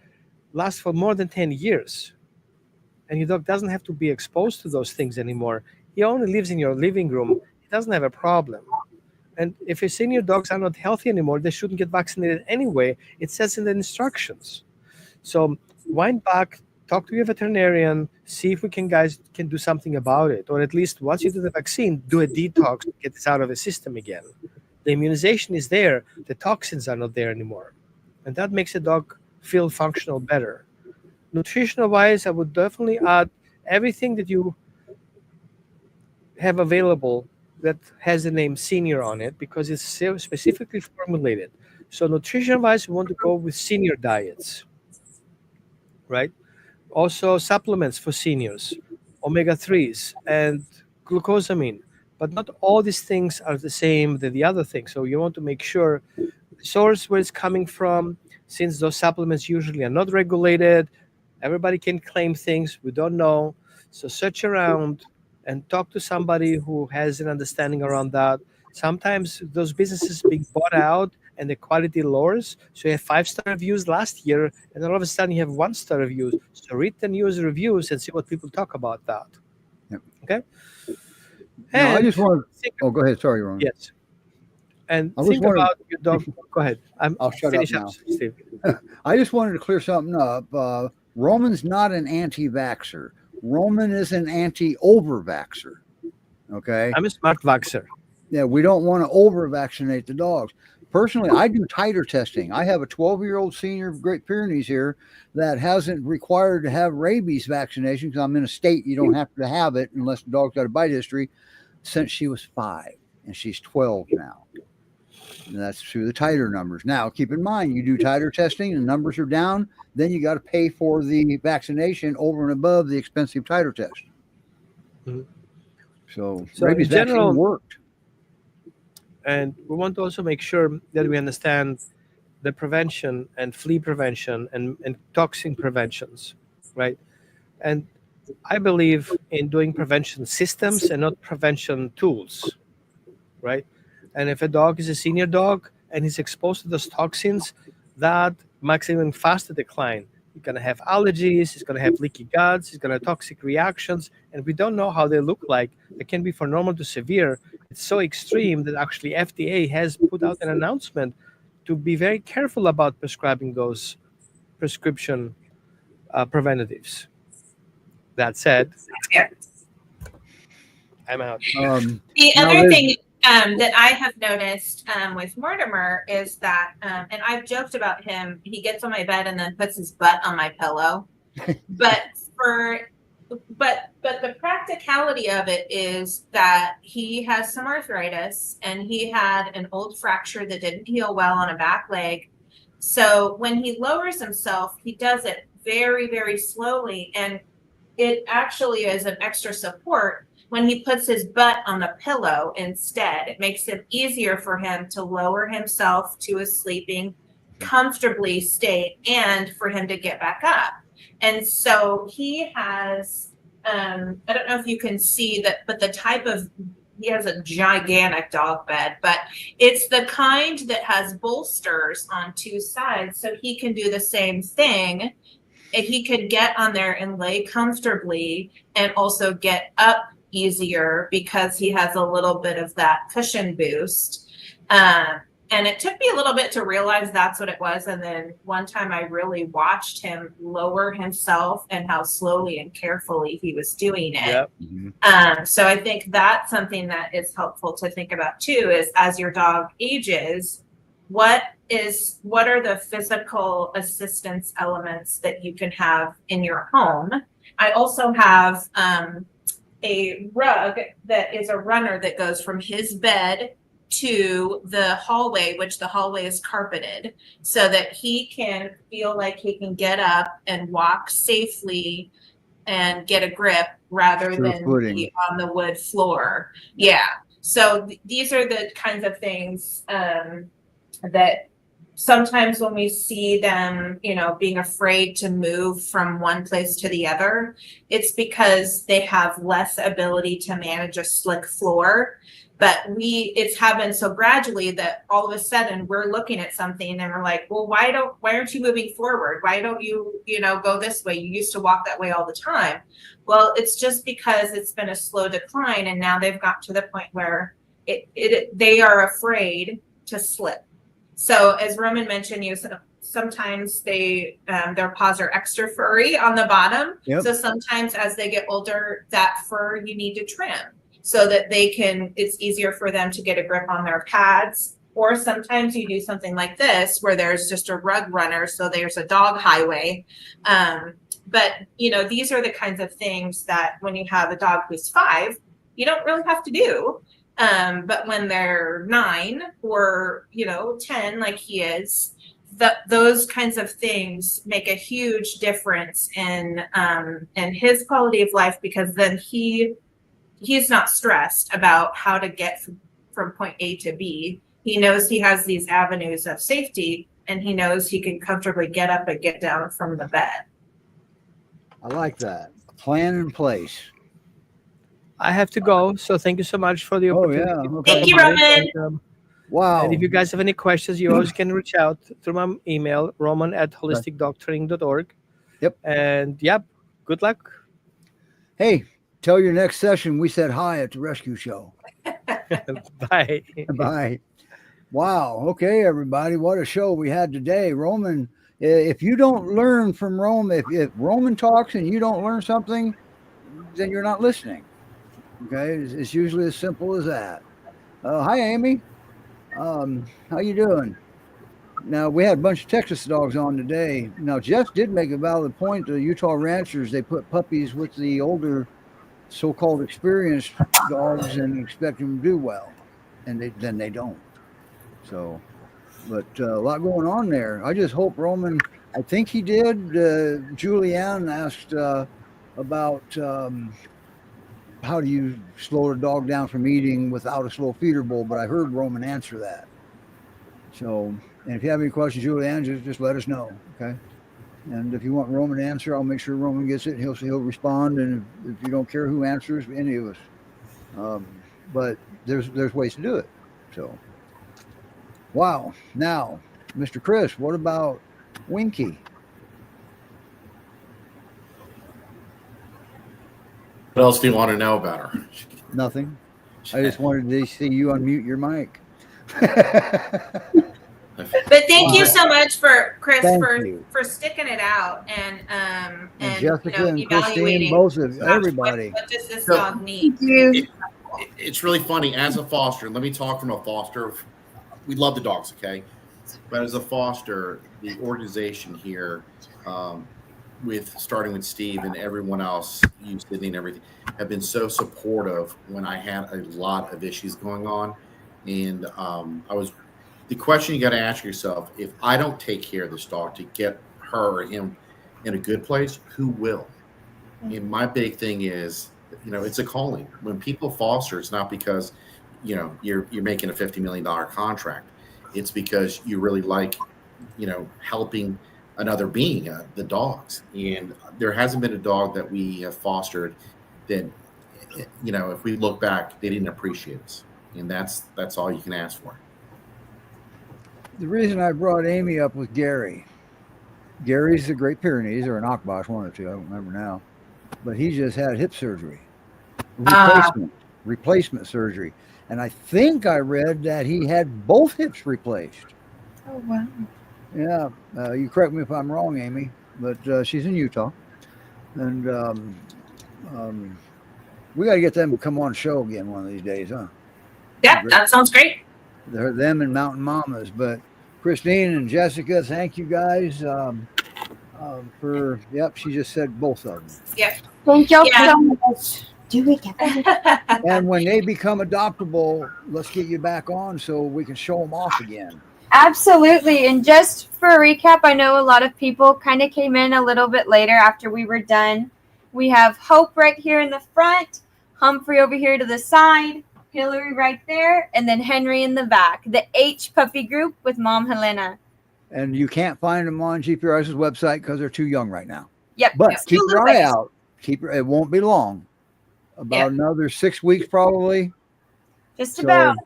last for more than 10 years. And your dog doesn't have to be exposed to those things anymore. He only lives in your living room. He doesn't have a problem. And if your senior dogs are not healthy anymore, they shouldn't get vaccinated anyway. It says in the instructions. So wind back, talk to your veterinarian, see if we can do something about it. Or at least once you do the vaccine, do a detox to get this out of the system again. The immunization is there, the toxins are not there anymore. And that makes a dog feel functional better. Nutritional wise, I would definitely add everything that you have available that has the name senior on it because it's specifically formulated. So nutrition wise, we want to go with senior diets, right? Also supplements for seniors, omega-3s and glucosamine. But not all these things are the same than the other things. So you want to make sure the source where it's coming from, since those supplements usually are not regulated. Everybody can claim things we don't know. So search around and talk to somebody who has an understanding around that. Sometimes those businesses being bought out and the quality lowers. So you have 5-star reviews last year, and all of a sudden you have 1-star reviews. So read the news reviews and see what people talk about that. Yep. Okay. No, I And just want think, to. Oh, go ahead. Sorry, Ron. yes. And I was think wondering- about your dog. Go ahead. I'll shut up finish now. Steve. I just wanted to clear something up. Roman's not an anti-vaxxer. Roman is an anti-over-vaxxer. Okay. I'm a smart vaxxer. Yeah, we don't want to over-vaccinate the dogs. Personally, I do titer testing. I have a 12-year-old senior of Great Pyrenees here that hasn't required to have rabies vaccination because I'm in a state you don't have to have it unless the dog's got a bite history since she was 5, and she's 12 now. And that's through the titer numbers. Now, keep in mind, you do titer testing and numbers are down, then you got to pay for the vaccination over and above the expensive titer test. Mhm. So in rabies general, vaccine worked. And we want to also make sure that we understand the prevention and flea prevention and toxin preventions, right? And I believe in doing prevention systems and not prevention tools, right? And if a dog is a senior dog and he's exposed to those toxins, that makes even faster decline. He's going to have allergies, he's going to have leaky guts, he's going to have toxic reactions, and we don't know how they look like. They can be from normal to severe. It's so extreme that actually FDA has put out an announcement to be very careful about prescribing those prescription preventatives. That said, I'm out. The Now other there's- thing that I have noticed with Mortimer is that, and I've joked about him, he gets on my bed and then puts his butt on my pillow. but the practicality of it is that he has some arthritis and he had an old fracture that didn't heal well on a back leg. So when he lowers himself, he does it very, very slowly. And it actually is an extra support when he puts his butt on the pillow instead. It makes it easier for him to lower himself to a sleeping comfortably state and for him to get back up. And so he has I don't know if you can see that, but the type of, he has a gigantic dog bed, but it's the kind that has bolsters on two sides, so he can do the same thing. And he could get on there and lay comfortably and also get up easier because he has a little bit of that cushion boost. And it took me a little bit to realize that's what it was. And then one time I really watched him lower himself and how slowly and carefully he was doing it. Yep. So I think that's something that is helpful to think about too, is as your dog ages, what are the physical assistance elements that you can have in your home? I also have a rug that is a runner that goes from his bed to the hallway, which the hallway is carpeted, so that he can feel like he can get up and walk safely and get a grip rather Sure than footing. be on the wood floor. Yeah. So these are the kinds of things that sometimes when we see them, being afraid to move from one place to the other, it's because they have less ability to manage a slick floor. But it's happened so gradually that all of a sudden we're looking at something and we're like, well, why aren't you moving forward? Why don't you, go this way? You used to walk that way all the time. Well, it's just because it's been a slow decline, and now they've got to the point where they are afraid to slip. So as Roman mentioned, sometimes their paws are extra furry on the bottom. Yep. So sometimes as they get older, that fur you need to trim so that it's easier for them to get a grip on their pads. Or sometimes you do something like this where there's just a rug runner, so there's a dog highway. But these are the kinds of things that when you have a dog who's 5, you don't really have to do. But when they're 9 or 10, like he is, those kinds of things make a huge difference in his quality of life, because then he's not stressed about how to get from point A to B. He knows he has these avenues of safety, and he knows he can comfortably get up and get down from the bed. I like that. Plan in place. I have to go, so thank you so much for the Oh, opportunity. yeah. to Okay. Thank you, talk about it. Roman. And, Wow. and if you guys have any questions, you always can reach out through my email, roman@holisticdogtraining.org. Yep. And good luck. Hey, tell your next session we said hi at the rescue show. Bye. Bye. Wow. Okay, everybody. What a show we had today. Roman, if you don't learn from Roman, if Roman talks and you don't learn something, then you're not listening. Okay. It's usually as simple as that. Hi, Amy. How you doing? Now, we had a bunch of Texas dogs on today. Now, Jeff did make a valid point. The Utah ranchers, they put puppies with the older so-called experienced dogs and expect them to do well, and then they don't. So, but a lot going on there. I just hope Roman, I think he did. Julianne asked about how do you slow a dog down from eating without a slow feeder bowl, but I heard Roman answer that. So, and if you have any questions, Julianne, just let us know, okay? And if you want Roman to answer, I'll make sure Roman gets it. He'll respond, and if you don't care who answers, any of us. But there's ways to do it. So, wow. Now, Mr. Chris, what about Winky? What else do you want to know about her? Nothing. I just wanted to see you unmute your mic. But thank you so much for Chris Thank you. for sticking it out and Jessica and Christine, evaluating both of everybody. what does this So- dog need. It's really funny. As a foster, let me talk from a foster. We love the dogs, okay? But as a foster, the organization here, starting with Steve and everyone else, you, Sydney, and everything, have been so supportive when I had a lot of issues going on. And the question you got to ask yourself, if I don't take care of this dog to get her or him in a good place, who will? And my big thing is, it's a calling. When people foster, it's not because, you're making a $50 million contract. It's because you really like, helping another being, the dogs. And there hasn't been a dog that we have fostered that, if we look back, they didn't appreciate us. And that's all you can ask for. The reason I brought Amy up with Gary. Gary's the Great Pyrenees or an Akbash, one or two, I don't remember now. But he just had hip surgery. Replacement surgery. And I think I read that he had both hips replaced. Oh wow. Yeah, you correct me if I'm wrong, Amy, but she's in Utah, and we got to get them to come on show again one of these days, huh? Yep, that sounds great. They're them and Mountain Mamas. But Christine and Jessica, thank you guys for. Yep, she just said both of them. Yep. Thank y'all Yeah. so much. Do we get that? And when they become adoptable, let's get you back on so we can show them off again. Absolutely. And just for a recap, I know a lot of people kind of came in a little bit later after we were done. We have Hope right here in the front, Humphry over here to the side, Hilary right there, and then Henry in the back. The H puppy group with Mom Helena. And you can't find them on GPRS's website because they're too young right now. Yep. But Still keep a your eye ways. out. It won't be long. About another 6 weeks probably. Just about.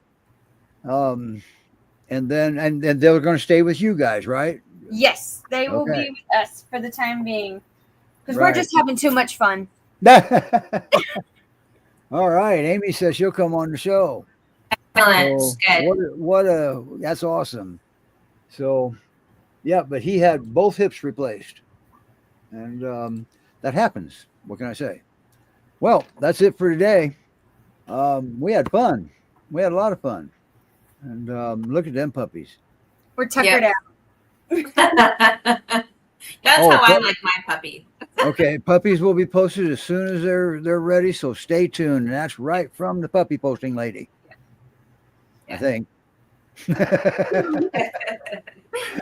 And then they're going to stay with you guys, right? Yes, they will Okay. be with us for the time being. Because Right. we're just having too much fun. All right. Amy says she'll come on the show. Excellent. So Good. that's awesome. So, yeah, but he had both hips replaced, and that happens. What can I say? Well, that's it for today. We had fun. We had a lot of fun, and look at them puppies. We're tuckered out. That's Oh, how I pup- like my puppy. Okay, puppies will be posted as soon as they're ready. So stay tuned. And that's right from the puppy posting lady. I Yeah. think.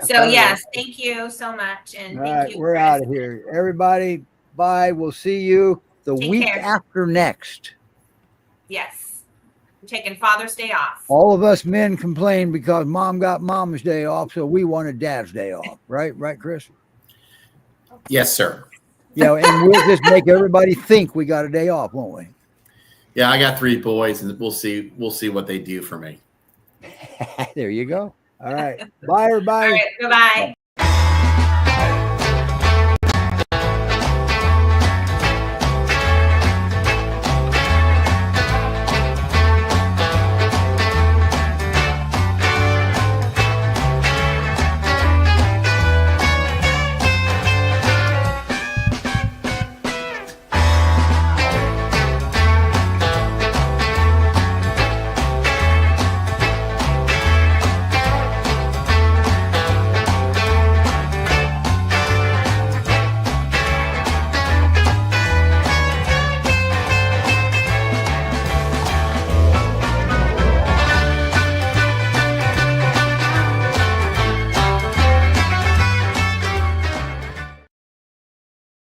So yes, thank you so much, and All thank right, you. we're Chris. out of here. Everybody, bye. We'll see you the Take week care. after next. Yes, I'm taking Father's Day off. All of us men complain because mom got mom's day off, so we wanted dad's day off. Right, Chris? Yes, sir. Yeah, and we'll just make everybody think we got a day off, won't we? Yeah, I got 3 boys, and we'll see what they do for me. There you go. All right. Bye, everybody. All right, goodbye.